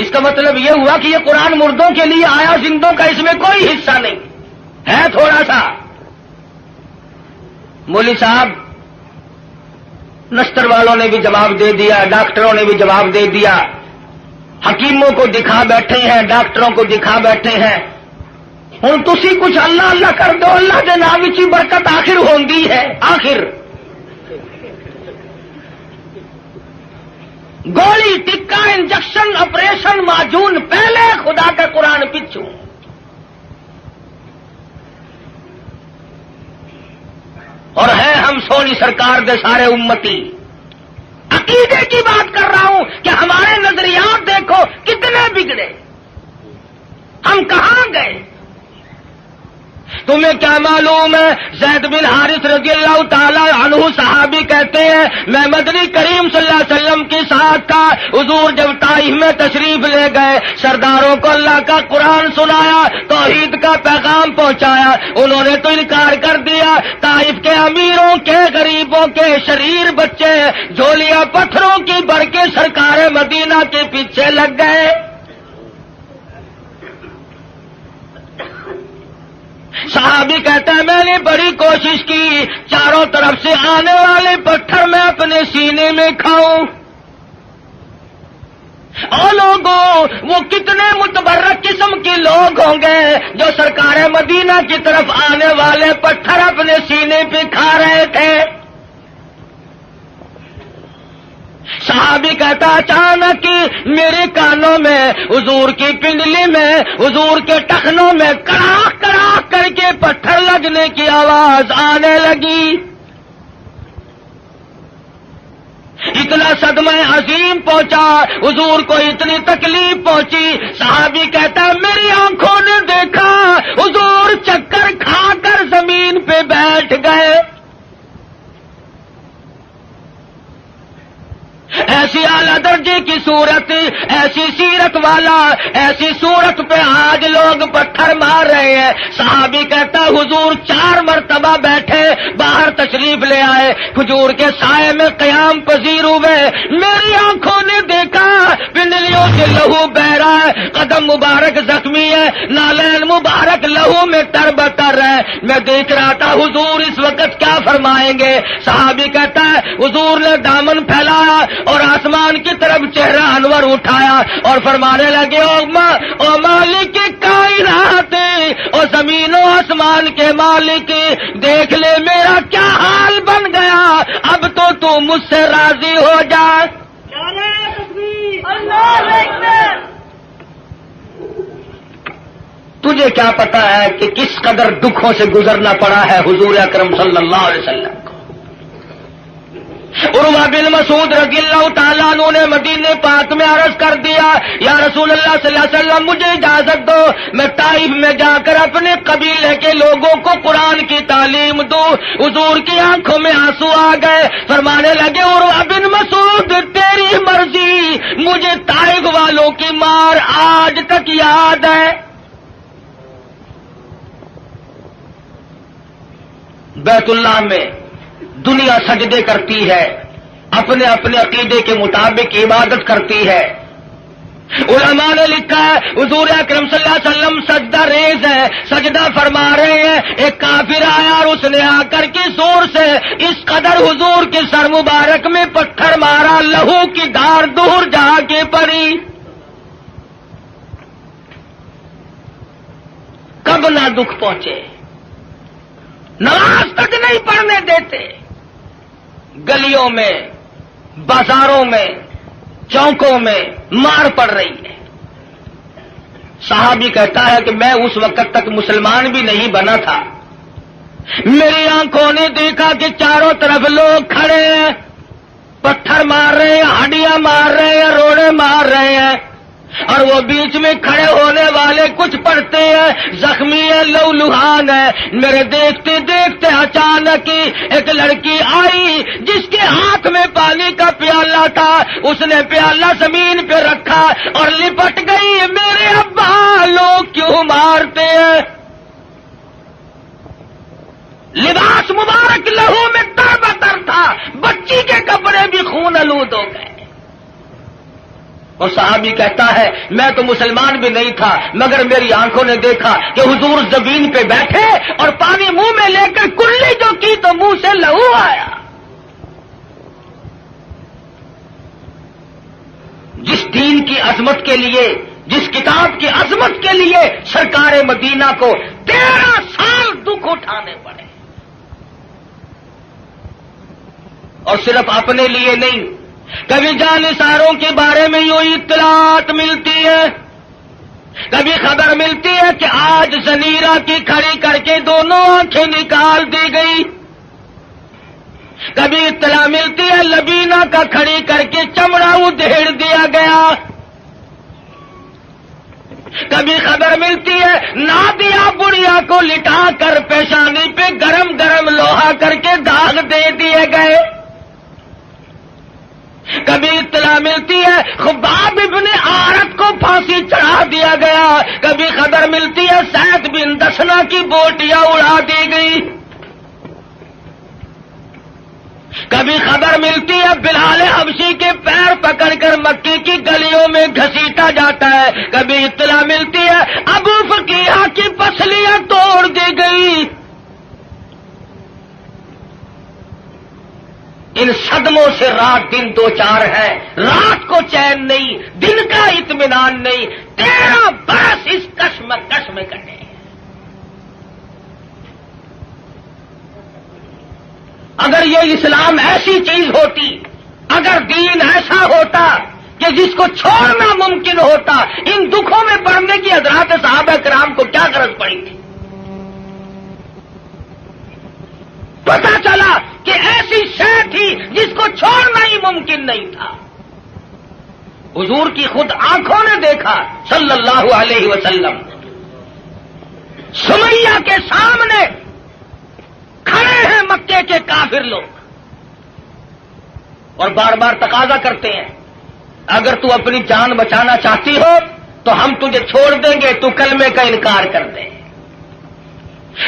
اس کا مطلب یہ ہوا کہ یہ قرآن مردوں کے لیے آیا، زندوں کا اس میں کوئی حصہ نہیں. ہے تھوڑا سا. مولوی صاحب نستر والوں نے بھی جواب دے دیا, ڈاکٹروں نے بھی جواب دے دیا, حکیموں کو دکھا بیٹھے ہیں, ڈاکٹروں کو دکھا بیٹھے ہیں. ہن تسی کچھ اللہ اللہ کر دو, اللہ دے نام وچ برکت آخر ہوندی ہے. آخر گولی, ٹکا, انجیکشن, آپریشن, معجون پہلے, خدا کا قرآن پچھو. اور ہے ہم سونی سرکار دے سارے امتی. عقیدے کی بات کر رہا ہوں کہ ہمارے نظریات دیکھو کتنے بگڑے, ہم کہاں گئے. تمہیں کیا معلوم ہے, زید بن حارث رضی اللہ تعالی عنہ صحابی کہتے ہیں میں مدنی کریم صلی اللہ علیہ وسلم کے ساتھ تھا. حضور جب طائف میں تشریف لے گئے, سرداروں کو اللہ کا قرآن سنایا, توحید کا پیغام پہنچایا, انہوں نے تو انکار کر دیا. طائف کے امیروں کے, غریبوں کے, شریر بچے جھولیاں پتھروں کی بھر کے سرکار مدینہ کے پیچھے لگ گئے. صحابی کہتا ہے میں نے بڑی کوشش کی, چاروں طرف سے آنے والے پتھر میں اپنے سینے میں کھاؤں. اور لوگوں, وہ کتنے متبرک قسم کے لوگ ہوں گے جو سرکار مدینہ کی طرف آنے والے پتھر اپنے سینے پہ کھا رہے تھے. صحابی کہتا اچانک میرے کانوں میں, حضور کی پنڈلی میں, حضور کے ٹخنوں میں کڑاک کڑاک کر کے پتھر لگنے کی آواز آنے لگی. اتنا صدمہ عظیم پہنچا, حضور کو اتنی تکلیف پہنچی. صحابی کہتا میری آنکھوں نے دیکھا حضور چکر کھا کر زمین پہ بیٹھ گئے. ایسی اعلیٰ درجے کی صورت, ایسی سیرت والا, ایسی صورت پہ آج لوگ پتھر مار رہے ہیں. صحابی کہتا حضور 4 مرتبہ بیٹھے, باہر تشریف لے آئے, کھجور کے سائے میں قیام پذیر ہوئے. میری آنکھوں نے دیکھا پنڈلیوں سے لہو بہ رہا ہے, قدم مبارک زخمی ہے, نالین مبارک لہو میں تر بتر ہے. میں دیکھ رہا تھا حضور اس وقت کیا فرمائیں گے. صحابی کہتا ہے حضور نے دامن پھیلایا اور آسمان کی طرف چہرہ انور اٹھایا اور فرمانے لگے او مالک کائنات, اور زمین و آسمان کے مالک, دیکھ لے میرا کیا حال بن گیا, اب تو مجھ سے راضی ہو جا. تجھے کیا پتا ہے کہ کس قدر دکھوں سے گزرنا پڑا ہے حضور اکرم صلی اللہ علیہ وسلم کو. عروہ بن مسعود رضی اللہ تعالیٰ عنہ نے مدینے پاک میں عرض کر دیا یا رسول اللہ صلی اللہ علیہ وسلم مجھے اجازت دو, میں طائف میں جا کر اپنے قبیلے کے لوگوں کو قرآن کی تعلیم دوں. حضور کی آنکھوں میں آنسو آ گئے, فرمانے لگے عروہ بن مسعود تیری مرضی, مجھے طائف والوں کی مار آج تک یاد ہے. بیت اللہ میں دنیا سجدے کرتی ہے, اپنے اپنے عقیدے کے مطابق عبادت کرتی ہے. علماء نے لکھا ہے حضور اکرم صلی اللہ علیہ وسلم سجدہ ریز ہے, سجدہ فرما رہے ہیں. ایک کافر آیا اور اس نے آ کر کے زور سے اس قدر حضور کے سر مبارک میں پتھر مارا, لہو کی دھار دور جا کے پڑی. کب نہ دکھ پہنچے, نماز تک نہیں پڑھنے دیتے, گلیوں میں, بازاروں میں, چوکوں میں مار پڑ رہی ہے. صحابی کہتا ہے کہ میں اس وقت تک مسلمان بھی نہیں بنا تھا, میری آنکھوں نے دیکھا کہ چاروں طرف لوگ کھڑے ہیں, پتھر مار رہے ہیں, ہڈیاں مار رہے ہیں, روڑے مار رہے ہیں, اور وہ بیچ میں کھڑے ہونے والے کچھ پڑھتے ہیں, زخمی ہے, لہو لہان ہے. میرے دیکھتے دیکھتے اچانک ایک لڑکی آئی جس کے ہاتھ میں پانی کا پیالہ تھا, اس نے پیالہ زمین پہ رکھا اور لپٹ گئی. میرے ابا لوگ کیوں مارتے ہیں, لباس مبارک لہو میں تر بتر تھا, بچی کے کپڑے بھی خون آلود ہو گئے. اور صحابی کہتا ہے میں تو مسلمان بھی نہیں تھا مگر میری آنکھوں نے دیکھا کہ حضور زمین پہ بیٹھے اور پانی منہ میں لے کر کلی جو کی تو منہ سے لہو آیا. جس دین کی عظمت کے لیے، جس کتاب کی عظمت کے لیے سرکار مدینہ کو 13 سال دکھ اٹھانے پڑے، اور صرف اپنے لیے نہیں، کبھی جانثاروں کے بارے میں یوں اطلاعات ملتی ہے، کبھی خبر ملتی ہے کہ آج زنیرہ کی کھڑی کر کے دونوں آنکھیں نکال دی گئی، کبھی اطلاع ملتی ہے لبینہ کا کھڑی کر کے چمڑا ادھیڑ دیا گیا، کبھی خبر ملتی ہے نادیہ بڑھیا کو لٹا کر پیشانی پہ گرم گرم لوہا کر کے داغ دے دیے گئے، کبھی اطلاع ملتی ہے خباب ابن عارت کو پھانسی چڑھا دیا گیا، کبھی خبر ملتی ہے سعد بن دسنا کی بوٹیاں اڑا دی گئی، کبھی خبر ملتی ہے بلال حبشی کے پیر پکڑ کر مکی کی گلیوں میں گھسیٹا جاتا ہے، کبھی اطلاع ملتی ہے ابو فقیہ کی پسلیاں توڑ دی گئی. ان صدموں سے رات دن دو چار ہے، رات کو چین نہیں، دن کا اطمینان نہیں، 13 برس اس کشمکش میں کٹے. اگر یہ اسلام ایسی چیز ہوتی، اگر دین ایسا ہوتا کہ جس کو چھوڑنا ممکن ہوتا، ان دکھوں میں پڑنے کی حضرات صحابہ کرام کو کیا غرض پڑی تھی؟ پتا چلا کہ ایسی شے تھی جس کو چھوڑنا ہی ممکن نہیں تھا. حضور کی خود آنکھوں نے دیکھا صلی اللہ علیہ وسلم، سمیہ کے سامنے کھڑے ہیں مکے کے کافر لوگ اور بار بار تقاضا کرتے ہیں اگر تو اپنی جان بچانا چاہتی ہو تو ہم تجھے چھوڑ دیں گے، تو کلمے کا انکار کر دے.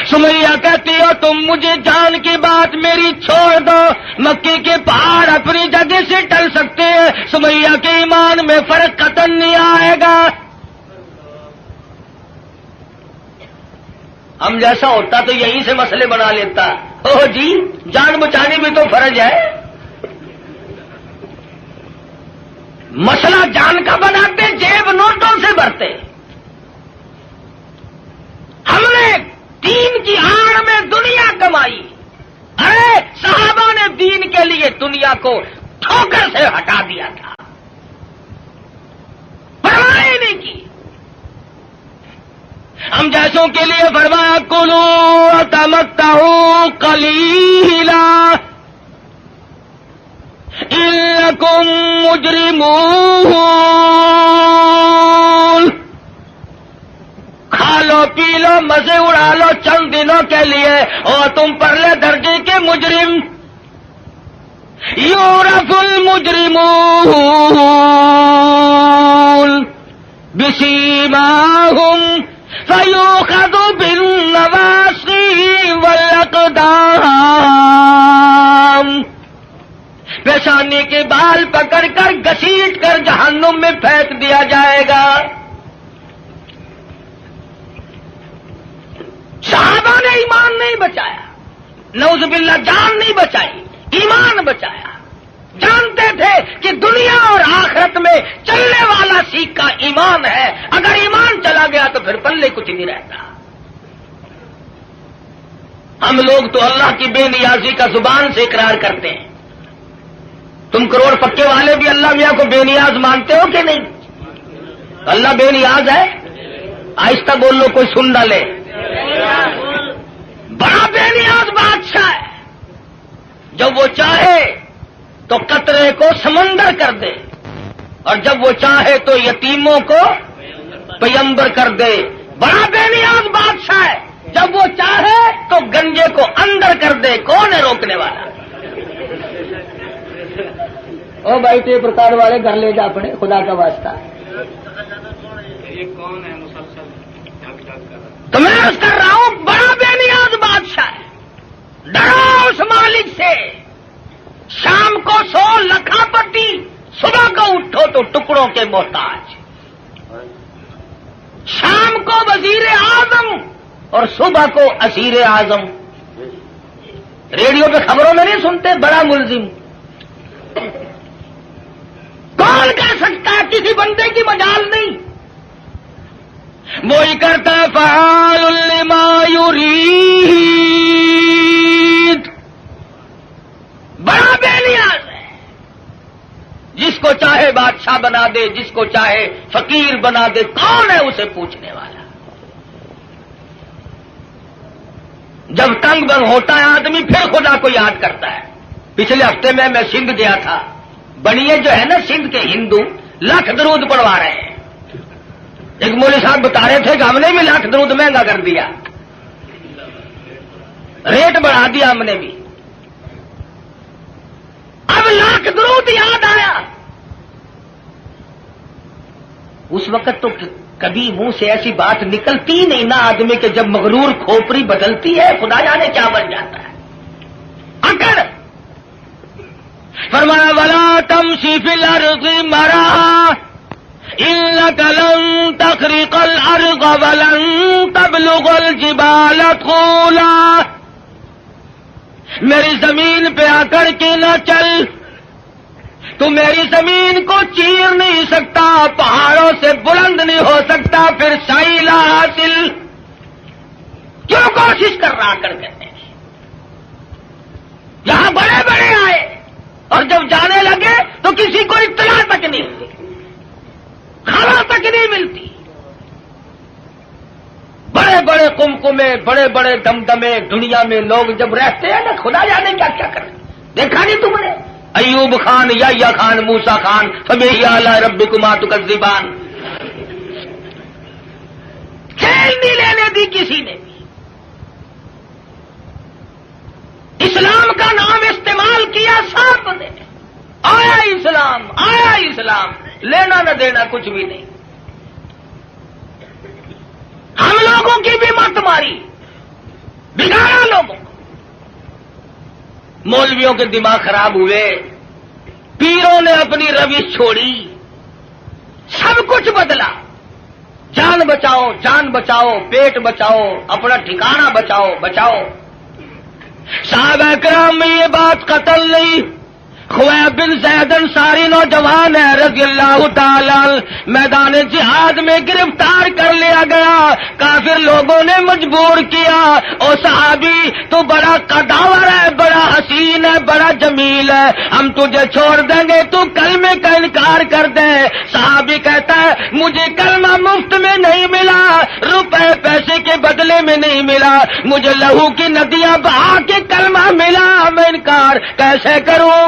سمیہ کہتی ہو تم مجھے جان کی بات میری چھوڑ دو، مکی کے پہاڑ اپنی جگہ سے ٹل سکتے ہیں، سمیہ کے ایمان میں فرق قطعاً نہیں آئے گا. ہم جیسا ہوتا تو یہیں سے مسئلے بنا لیتا. اوہ جی جان بچانی بھی تو فرض ہے. مسئلہ جان کا بناتے، جیب نوٹوں سے بھرتے. ہم نے دین کی آڑ میں دنیا کمائی. ارے صحابہ نے دین کے لیے دنیا کو ٹھوکر سے ہٹا دیا تھا، پرواہ نہیں کی. ہم جیسوں کے لیے فرمایا کلو وتمتعوا قلیلا انکم مجرمون. کھا لو پی لو مزے اڑا لو چند دنوں کے لیے اور تم پرلے درجے کے مجرم. یعرف المجرمون بسیماہم فیؤخذ بالنواصی والاقدام. پیشانی کے بال پکڑ کر گھسیٹ کر جہنم میں پھینک دیا جائے گا. صحابہ نے ایمان نہیں بچایا، نعوذ باللہ جان نہیں بچائی، ایمان بچایا. جانتے تھے کہ دنیا اور آخرت میں چلنے والا سیکھا ایمان ہے، اگر ایمان چلا گیا تو پھر پلے کچھ نہیں رہتا. ہم لوگ تو اللہ کی بے نیازی کا زبان سے اقرار کرتے ہیں. تم کروڑ پکے والے بھی اللہ میاں کو بے نیاز مانتے ہو کہ نہیں؟ اللہ بے نیاز ہے؟ آہستہ بول لو کوئی سن نہ لے. بڑا بے نیاز بادشاہ ہے، جب وہ چاہے تو قطرے کو سمندر کر دے اور جب وہ چاہے تو یتیموں کو پیمبر کر دے. بڑا بے نیاز بادشاہ ہے، جب وہ چاہے تو گنجے کو اندر کر دے. کون ہے روکنے والا؟ او بھائی تے پرکار والے گھر لے جا اپنے، خدا کا واسطہ. یہ کون ہے مسلسل تو میں عرض کر رہا ہوں بڑا بے نیاز بادشاہ ہے. ڈرو اس مالک سے. شام کو 100 لکھا پتی صبح کو اٹھو تو ٹکڑوں کے محتاج، شام کو وزیر اعظم اور صبح کو اسیر اعظم۔ ریڈیو پہ خبروں میں نہیں سنتے بڑا ملزم؟ کون کہہ سکتا ہے؟ کسی بندے کی مجال نہیں، وہی کرتا ہے فعال لما یرید، بڑا بے نیاز ہے، جس کو چاہے بادشاہ بنا دے، جس کو چاہے فقیر بنا دے، کون ہے اسے پوچھنے والا؟ جب تنگ بنگ ہوتا ہے آدمی پھر خدا کو یاد کرتا ہے۔ پچھلے ہفتے میں سندھ گیا تھا، بنیے جو ہے نا سندھ کے ہندو لاکھ درود پڑھوا رہے ہیں۔ ایک مولوی صاحب بتا رہے تھے کہ ہم نے بھی لاکھ درود مہنگا کر دیا، ریٹ بڑھا دیا ہم نے بھی، اب لاکھ درود یاد آیا۔ اس وقت تو کبھی منہ سے ایسی بات نکلتی نہیں نا آدمی کے، جب مغرور کھوپڑی بدلتی ہے خدا جانے کیا بن جاتا ہے۔ اکڑ فرمایا ولا تمشی فی الارض مرحا انک لن تخرق الارض ولن تبلغ الجبال طولا، میری زمین پہ آکڑ کے نہ چل، تو میری زمین کو چیر نہیں سکتا، پہاڑوں سے بلند نہیں ہو سکتا، پھر سائلہ حاصل کیوں کوشش کر رہا کرتے ہیں؟ یہاں بڑے بڑے آئے اور جب جانے لگے تو کسی کو اطلاع تک نہیں ملتی، خبر تک نہیں ملتی۔ بڑے بڑے کمکمے، بڑے بڑے دمدمے دنیا میں لوگ جب رہتے ہیں نا خدا جانے کیا کیا کریں۔ دیکھا نہیں تم نے ایوب خان، یحییٰ خان، موسیٰ خان، فبأي آلاء ربكما تكذبان، کھیل نہیں لینے دی کسی نے بھی۔ اسلام کا نام استعمال کیا سب نے، آیا اسلام، آیا اسلام، لینا نہ دینا کچھ بھی نہیں۔ ہم لوگوں کی بھی مت ماری، بگاڑا لوگوں کو، مولویوں کے دماغ خراب ہوئے، پیروں نے اپنی روش چھوڑی، سب کچھ بدلا۔ جان بچاؤ، جان بچاؤ، پیٹ بچاؤ، اپنا ٹھکانہ بچاؤ، بچاؤ۔ صحابہ کرام میں یہ بات قتل نہیں۔ خویب بن زید انصاری نوجوان ہے رضی اللہ تعالی، میدان جہاد میں گرفتار کر لیا گیا، کافر لوگوں نے مجبور کیا، او صحابی تو بڑا قداور ہے، بڑا حسین ہے، بڑا جمیل ہے، ہم تجھے چھوڑ دیں گے، تو کلمے کا انکار کر دے۔ صحابی کہتا ہے مجھے کلمہ مفت میں نہیں ملا، روپے پیسے کے بدلے میں نہیں ملا، مجھے لہو کی ندیاں بہا کے کلمہ ملا، میں انکار کیسے کروں؟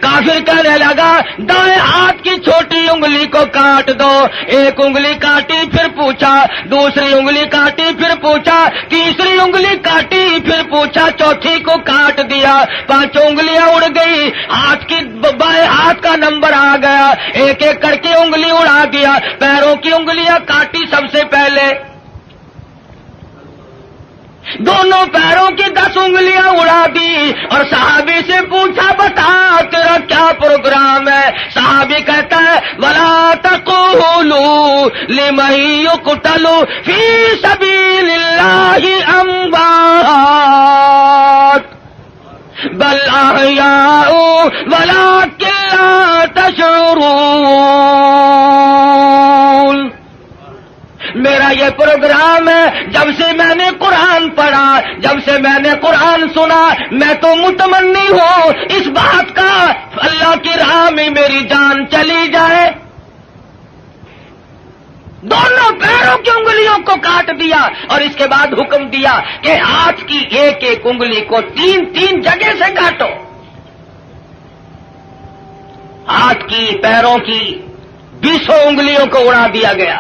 کافر کہنے لگا دائیں ہاتھ کی چھوٹی انگلی کو کاٹ دو، ایک انگلی کاٹی پھر پوچھا، دوسری انگلی کاٹی پھر پوچھا، تیسری انگلی کاٹی پھر پوچھا، چوتھی کو کاٹ دیا، 5 انگلیاں اڑ گئی، ہاتھ کی بائیں ہاتھ کا نمبر آ گیا، ایک ایک کر کے انگلی اڑا دیا، پیروں کی انگلیاں کاٹی سب سے پہلے، دونوں پیروں کی 10 انگلیاں اڑا دی، اور صحابی سے پوچھا بتا تیرا کیا پروگرام ہے؟ صحابی کہتا ہے وَلَا تَقُولُوا لِمَن يُقْتَلُ فِي سَبِيلِ اللَّهِ أَمْوَاتٌ بَلْ أَحْيَاءٌ وَلَكِن لَّا تَشْعُرُونَ۔ میرا یہ پروگرام ہے، جب سے میں نے قرآن پڑھا، جب سے میں نے قرآن سنا، میں تو متمنی ہوں اس بات کا اللہ کی راہ میں میری جان چلی جائے۔ دونوں پیروں کی انگلیوں کو کاٹ دیا، اور اس کے بعد حکم دیا کہ ہاتھ کی ایک ایک انگلی کو 3 جگہ سے کاٹو، ہاتھ کی، پیروں کی 20 انگلیوں کو اڑا دیا گیا۔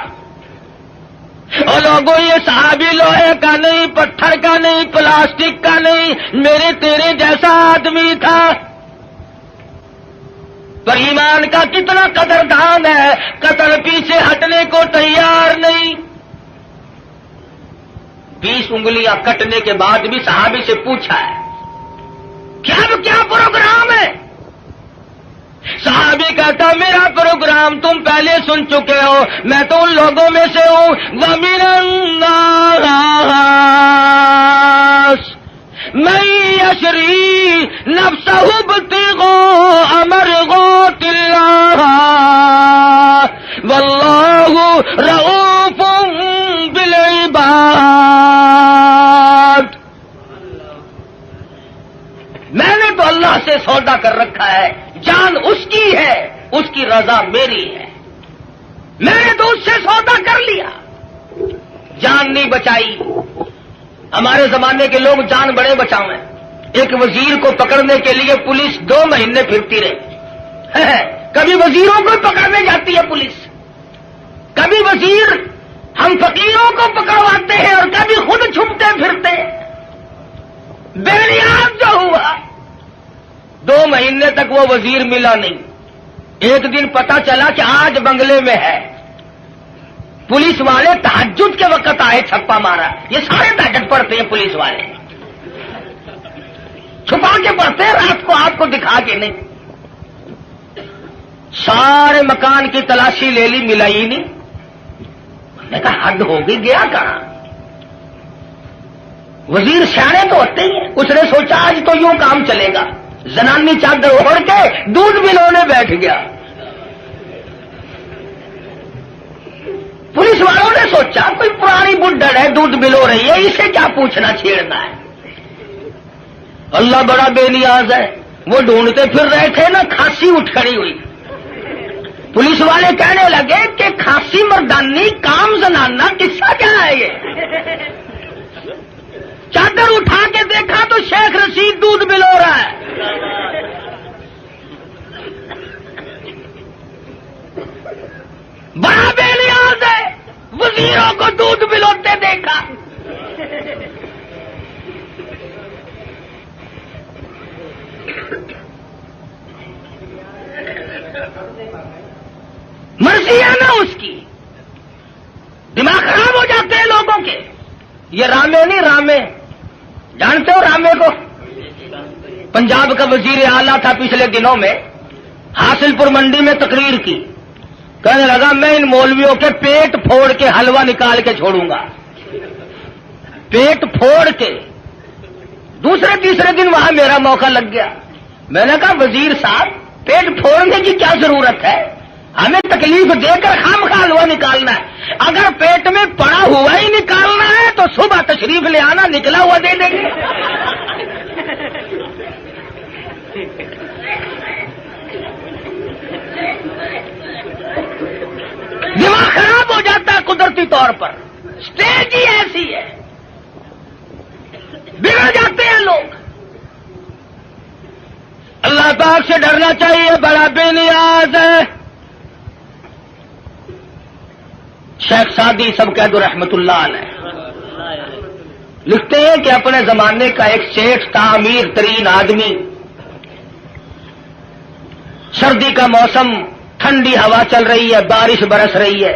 اور لوگوں یہ صحابی لوہے کا نہیں، پتھر کا نہیں، پلاسٹک کا نہیں، میرے تیرے جیسا آدمی تھا، پر ایمان کا کتنا قدردان ہے، قتل پیچھے ہٹنے کو تیار نہیں۔ 20 انگلیاں کٹنے کے بعد بھی صحابی سے پوچھا ہے کیا پروگرام ہے؟ صحابی کہتا میرا پروگرام تم پہلے سن چکے ہو، میں تو ان لوگوں میں سے ہوں وَمِنَ النَّاسِ مَن يَشْرِي نَفْسَهُ ابْتِغَاءَ مَرْضَاتِ اللَّهِ وَاللَّهُ رَءُوفٌ بِالْعِبَادِ۔ میں نے تو اللہ سے سودا کر رکھا ہے، جان اس کی ہے، اس کی رضا میری ہے، میں نے تو اس سے سودا کر لیا، جان نہیں بچائی۔ ہمارے زمانے کے لوگ جان بڑے بچاؤ ہیں۔ ایک وزیر کو پکڑنے کے لیے پولیس 2 مہینے پھرتی رہی، کبھی وزیروں کو پکڑنے جاتی ہے پولیس، کبھی وزیر ہم فقیروں کو پکڑواتے ہیں اور کبھی خود چھپتے پھرتے۔ بے نیاز جو ہوا 2 مہینے تک وہ وزیر ملا نہیں۔ ایک دن پتا چلا کہ آج بنگلے میں ہے، پولیس والے تہجد کے وقت آئے، چھپا مارا۔ یہ سارے تہجد پڑھتے ہیں پولیس والے، چھپا کے پڑھتے ہیں، رات کو آپ کو دکھا کے نہیں۔ سارے مکان کی تلاشی لے لی، ملا ہی نہیں۔ میں کہا حد ہوگی، گیا کہاں؟ وزیر سیانے تو ہوتے ہی ہیں، اس نے سوچا آج تو یوں کام چلے گا، زنانی چادر اوڑھ کے دودھ بلونے بیٹھ گیا۔ پولیس والوں نے سوچا کوئی پرانی بڈھڑ ہے، دودھ بلو رہی ہے، اسے کیا پوچھنا چھیڑنا ہے۔ اللہ بڑا بے نیاز ہے، وہ ڈھونڈتے پھر رہے تھے نا، کھانسی اٹھ کھڑی ہوئی۔ پولیس والے کہنے لگے کہ کھانسی مردانی کام زنانہ، قصہ کیا ہے یہ؟ چادر اٹھا کے دیکھا تو شیخ رشید دودھ بلو رہا ہے۔ بڑا بے نیاز ہے، وزیروں کو دودھ بلوتے دیکھا۔ مرضی ہے نا اس کی، دماغ خراب ہو جاتے ہیں لوگوں کے۔ یہ رامے نہیں، رامے جانتے ہو رامے کو؟ پنجاب کا وزیر اعلیٰ تھا، پچھلے دنوں میں حاصل پور منڈی میں تقریر کی، کہنے لگا میں ان مولویوں کے پیٹ پھوڑ کے حلوہ نکال کے چھوڑوں گا، پیٹ پھوڑ کے۔ دوسرے تیسرے دن وہاں میرا موقع لگ گیا، میں نے کہا وزیر صاحب پیٹ پھوڑنے کی کیا ضرورت ہے، ہمیں تکلیف دے کر خامخواہ حلوہ نکالنا ہے، اگر پیٹ میں پڑا ہوا ہی نکالنا ہے تو صبح تشریف لے آنا، نکلا ہوا دے دیں گے۔ دماغ خراب ہو جاتا ہے قدرتی طور پر، اسٹیج ہی ایسی ہے، بگڑ جاتے ہیں لوگ۔ اللہ پاک سے ڈرنا چاہیے، بڑا بے نیاز ہے۔ شیخ سعدی سب قید رحمت اللہ علیہ لکھتے ہیں کہ اپنے زمانے کا ایک سیٹھ تھا، امیر ترین آدمی، سردی کا موسم، ٹھنڈی ہوا چل رہی ہے، بارش برس رہی ہے،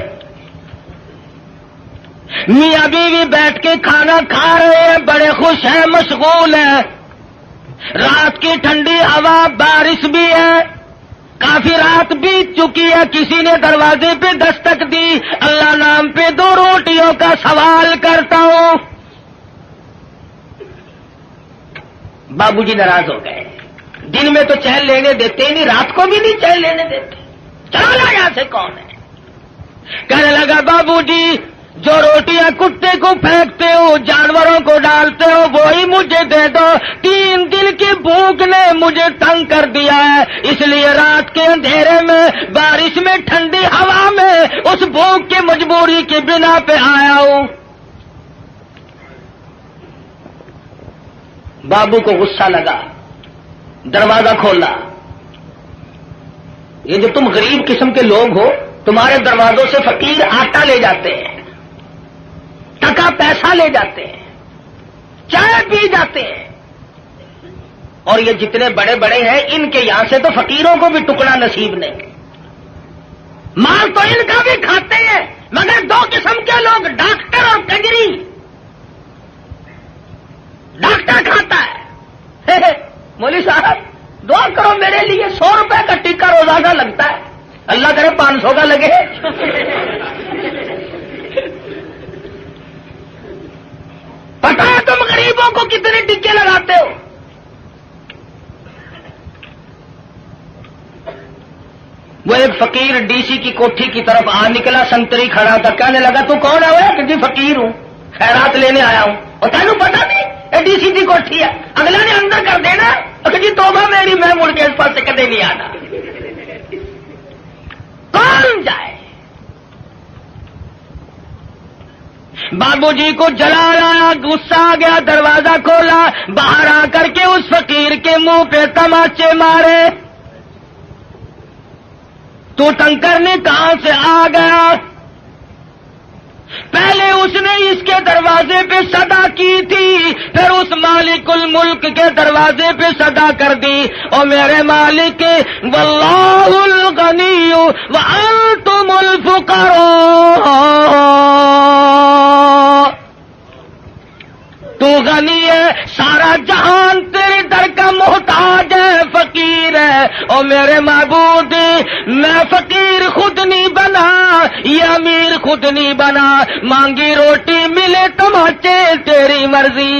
میاں بیوی بیٹھ کے کھانا کھا رہے ہیں، بڑے خوش ہیں، مشغول ہیں۔ رات کی ٹھنڈی ہوا، بارش بھی ہے، کافی رات بیت چکی ہے، کسی نے دروازے پہ دستک دی، اللہ نام پہ 2 روٹیوں کا سوال کرتا ہوں۔ بابو جی ناراض ہو گئے، دن میں تو چین لینے دیتے ہی نہیں، رات کو بھی نہیں چین لینے دیتے، چلا یہاں سے کون ہے؟ کہنے لگا بابو جی جو روٹیاں کتے کو پھینکتے ہو، جانوروں کو ڈالتے ہو، وہی مجھے دے دو، 3 دن کی بھوک نے مجھے تنگ کر دیا ہے، اس لیے رات کے اندھیرے میں، بارش میں، ٹھنڈی ہوا میں اس بھوک کی مجبوری کی بنا پہ آیا ہوں۔ بابو کو غصہ لگا، دروازہ کھولا۔ یہ جو تم غریب قسم کے لوگ ہو، تمہارے دروازوں سے فقیر آٹا لے جاتے ہیں، ٹکا پیسہ لے جاتے ہیں، چائے پی جاتے ہیں، اور یہ جتنے بڑے بڑے ہیں ان کے یہاں سے تو فقیروں کو بھی ٹکڑا نصیب نہیں، مال تو ان کا بھی کھاتے ہیں، مگر 2 قسم کے لوگ، ڈاکٹر اور کجری۔ ڈاکٹر کھاتا ہے، مولوی صاحب دعا کرو میرے لیے، 100 روپے کا ٹکا روزانہ لگتا ہے، اللہ کرے 500 کا لگے۔ پتا ہے تم غریبوں کو کتنے ٹکے لگاتے ہو؟ وہ ایک فقیر ڈی سی کی کوٹھی کی طرف آ نکلا، سنتری کھڑا تھا، کہنے لگا تو کون ہے وہ؟ کہ جی فقیر ہوں، خیرات لینے آیا ہوں۔ اور تینوں پتا نہیں یہ ڈی سی کی کوٹھی ہے؟ اگلا نے اندر کر دینا کہ جی توبہ میری، میں مڑ کے اس پاس سے کدے نہیں آنا۔ کون جائے؟ بابو جی کو جلال آیا، غصہ آ گیا، دروازہ کھولا، باہر آ کر کے اس فقیر کے منہ پہ تماچے مارے۔ تو تنگ کرنے کہاں سے آ گیا؟ پہلے اس نے اس کے دروازے پہ صدا کی تھی، پھر اس مالک الملک کے دروازے پہ صدا کر دی، اور میرے مالک واللہ الغنی وانتم الفقراء، تو غنی ہے، سارا جہان تیرے در کا محتاج ہے، فقیر ہے، اور میرے معبود میں فقیر خود نہیں بنا، یہ امیر خود نہیں بنا، مانگی روٹی ملے تماچے تیری مرضی۔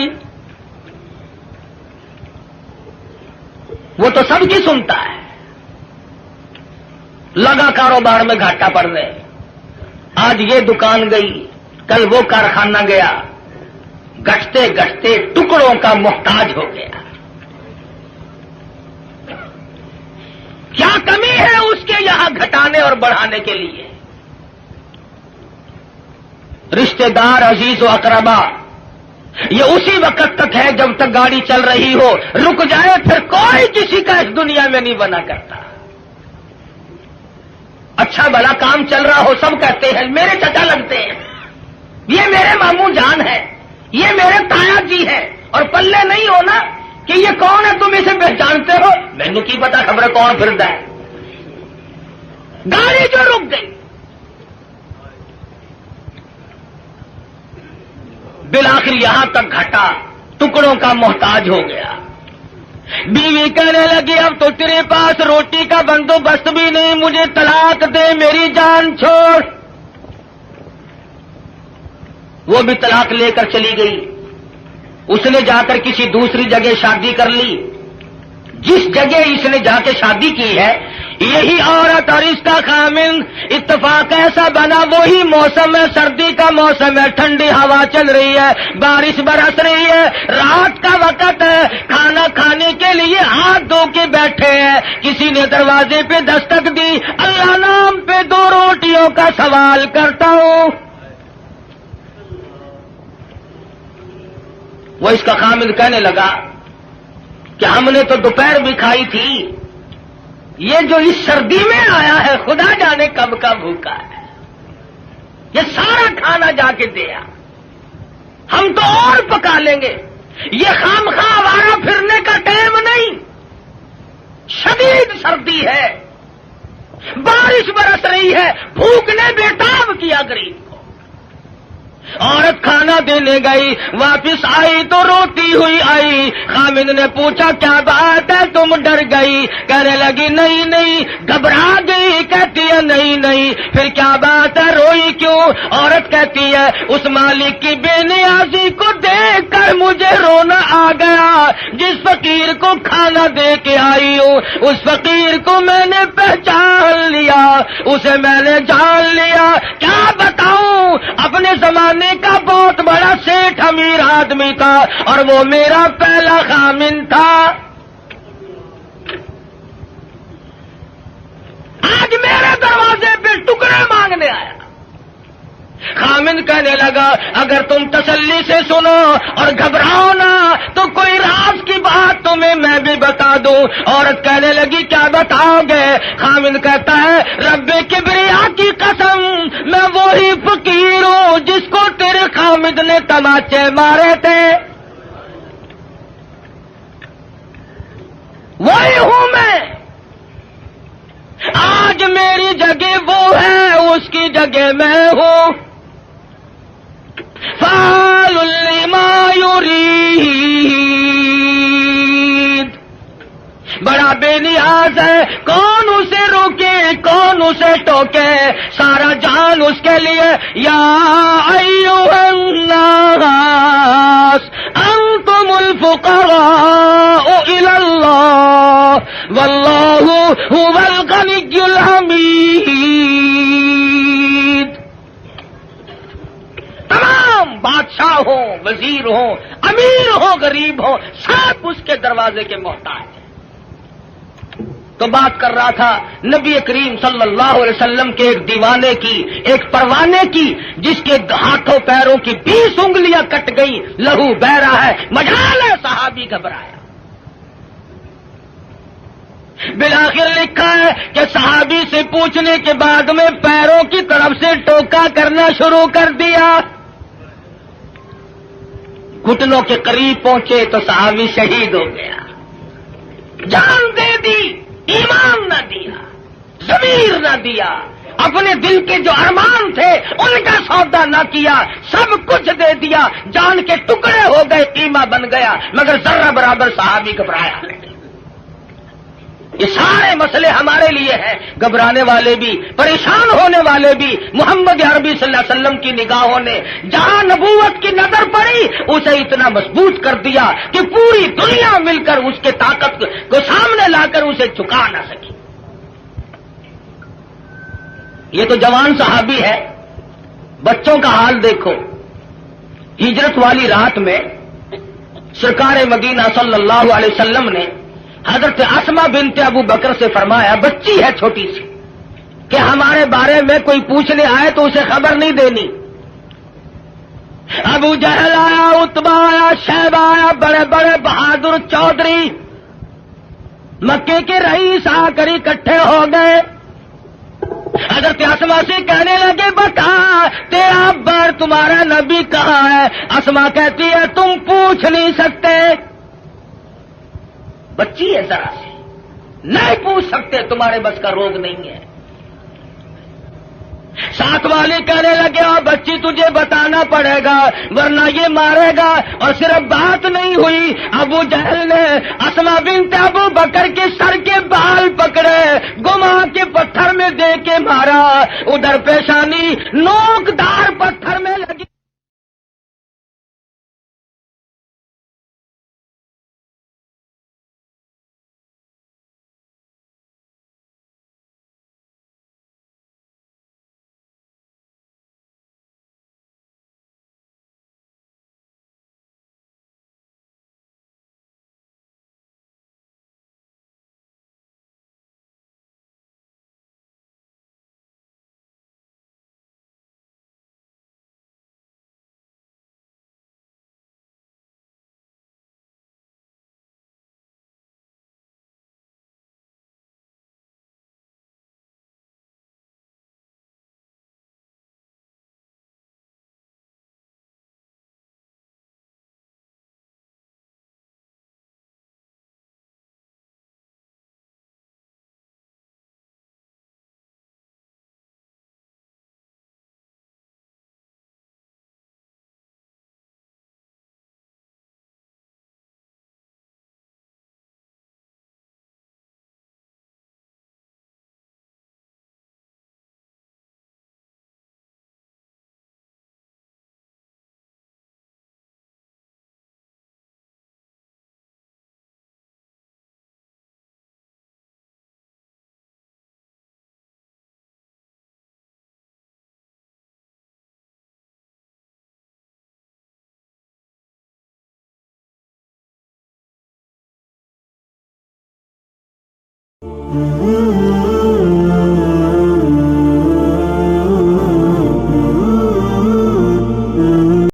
وہ تو سب کی سنتا ہے، لگا کاروبار میں گھاٹا پڑنے، آج یہ دکان گئی، کل وہ کارخانہ گیا، گھٹتے گھٹتے ٹکڑوں کا محتاج ہو گیا۔ کیا کمی ہے اس کے یہاں گھٹانے اور بڑھانے کے لیے؟ رشتہ دار، عزیز و اقربا، یہ اسی وقت تک ہے جب تک گاڑی چل رہی ہو، رک جائے پھر کوئی کسی کا اس دنیا میں نہیں بنا کرتا۔ اچھا بھلا کام چل رہا ہو، سب کہتے ہیں میرے چچا لگتے ہیں، یہ میرے ماموں جان ہے، یہ میرے تایا جی ہے، اور پلے نہیں ہونا کہ یہ کون ہے، تم اسے پہچانتے ہو؟ مینو کی پتا خبر کون پھردا ہے۔ گاڑی جو رک گئی، بالآخر یہاں تک گھٹا، ٹکڑوں کا محتاج ہو گیا۔ بیوی کہنے لگی اب تو تیرے پاس روٹی کا بندوبست بھی نہیں، مجھے طلاق دے، میری جان چھوڑ۔ وہ بھی طلاق لے کر چلی گئی۔ اس نے جا کر کسی دوسری جگہ شادی کر لی۔ جس جگہ اس نے جا کے شادی کی ہے، یہی عورت اور اس کا خامند، اتفاق ایسا بنا وہی موسم ہے، سردی کا موسم ہے، ٹھنڈی ہوا چل رہی ہے، بارش برس رہی ہے، رات کا وقت ہے، کھانا کھانے کے لیے ہاتھ دھو کے بیٹھے ہیں، کسی نے دروازے پہ دستک دی، اللہ نام پہ 2 روٹیوں کا سوال کرتا ہوں۔ وہ اس کا خامند کہنے لگا کہ ہم نے تو دوپہر بھی کھائی تھی، یہ جو اس سردی میں آیا ہے خدا جانے کب کا بھوکا ہے، یہ سارا کھانا جا کے دیا، ہم تو اور پکا لیں گے، یہ خامخواہ آوارہ پھرنے کا ٹائم نہیں، شدید سردی ہے، بارش برس رہی ہے، بھوک نے بےتاب کیا غریب۔ عورت کھانا دینے گئی، واپس آئی تو روتی ہوئی آئی۔ خامد نے پوچھا کیا بات ہے، تم ڈر گئی؟ کہنے لگی نہیں نہیں، گھبرا گئی۔ کہتی ہے نہیں نہیں، پھر کیا بات ہے، روئی کیوں؟ عورت کہتی ہے اس مالک کی بے نیازی کو دیکھ کر مجھے رونا آ گیا، جس فقیر کو کھانا دے کے آئی ہوں اس فقیر کو میں نے پہچان لیا، اسے میں نے جان لیا۔ کیا بتاؤں، اپنے زمانے کا بہت بڑا سیٹھ امیر آدمی تھا اور وہ میرا پہلا خامند تھا۔ آج میرے دروازے پہ ٹکڑے مانگنے آیا۔ خامند کہنے لگا اگر تم تسلی سے سنو اور گھبراؤ نہ تو کوئی راز کی بات تمہیں میں بھی بتا دوں۔ عورت کہنے لگی کیا بتاؤ گے؟ خامند کہتا ہے رب کبریا کی قسم، میں وہی فقیر ہوں جس کو تیرے خامد نے تماچے مارے تھے، وہی ہوں میں۔ آج میری جگہ وہ ہے، اس کی جگہ میں ہوں۔ فعال لما يريد، بے نیاز ہے، کون اسے روکے کون اسے ٹوکے، سارا جان اس کے لیے۔ یا ایھا الناس انتم الفقراء الی اللہ واللہ هو الغنی الحمید۔ تمام بادشاہ ہوں، وزیر ہوں، امیر ہوں، غریب ہوں، سب اس کے دروازے کے محتاج ہیں۔ تو بات کر رہا تھا نبی کریم صلی اللہ علیہ وسلم کے ایک دیوانے کی، ایک پروانے کی، جس کے ہاتھوں پیروں کی 20 انگلیاں کٹ گئی، لہو بہ رہا ہے، مجال ہے، صحابی گھبرایا۔ بالآخر لکھا ہے کہ صحابی سے پوچھنے کے بعد میں پیروں کی طرف سے ٹوکا کرنا شروع کر دیا۔ گھٹنوں کے قریب پہنچے تو صحابی شہید ہو گیا، جان دے دی، ایمان نہ دیا، ضمیر نہ دیا، اپنے دل کے جو ارمان تھے ان کا سودا نہ کیا، سب کچھ دے دیا، جان کے ٹکڑے ہو گئے، قیمہ بن گیا، مگر ذرہ برابر صحابی گھبرایا نہیں۔ یہ سارے مسئلے ہمارے لیے ہیں، گھبرانے والے بھی، پریشان ہونے والے بھی۔ محمد عربی صلی اللہ علیہ وسلم کی نگاہوں نے جہاں نبوت کی نظر پڑی اسے اتنا مضبوط کر دیا کہ پوری دنیا مل کر اس کے طاقت کو سامنے لا کر اسے چکا نہ سکی۔ یہ تو جوان صحابی ہے، بچوں کا حال دیکھو۔ ہجرت والی رات میں سرکار مدینہ صلی اللہ علیہ وسلم نے حضرت اسماء بنت ابو بکر سے فرمایا، بچی ہے چھوٹی سی، کہ ہمارے بارے میں کوئی پوچھنے آئے تو اسے خبر نہیں دینی۔ ابو جہل آیا، عتبہ آیا، شیبہ آیا، بڑے بڑے بہادر چودھری مکے کے رئیس آ کر اکٹھے ہو گئے۔ حضرت اسماء سے کہنے لگے، بتا تیرا بار تمہارا نبی کہاں ہے؟ اسماء کہتی ہے تم پوچھ نہیں سکتے، بچی ہے ذرا سی، نہیں پوچھ سکتے، تمہارے بس کا روگ نہیں ہے۔ ساتھ والے کہنے لگے، اور بچی تجھے بتانا پڑے گا ورنہ یہ مارے گا۔ اور صرف بات نہیں ہوئی، ابو جہل نے اسماء بنت ابو بکر کے سر کے بال پکڑے، گما کے پتھر میں دے کے مارا، ادھر پیشانی نوکدار پتھر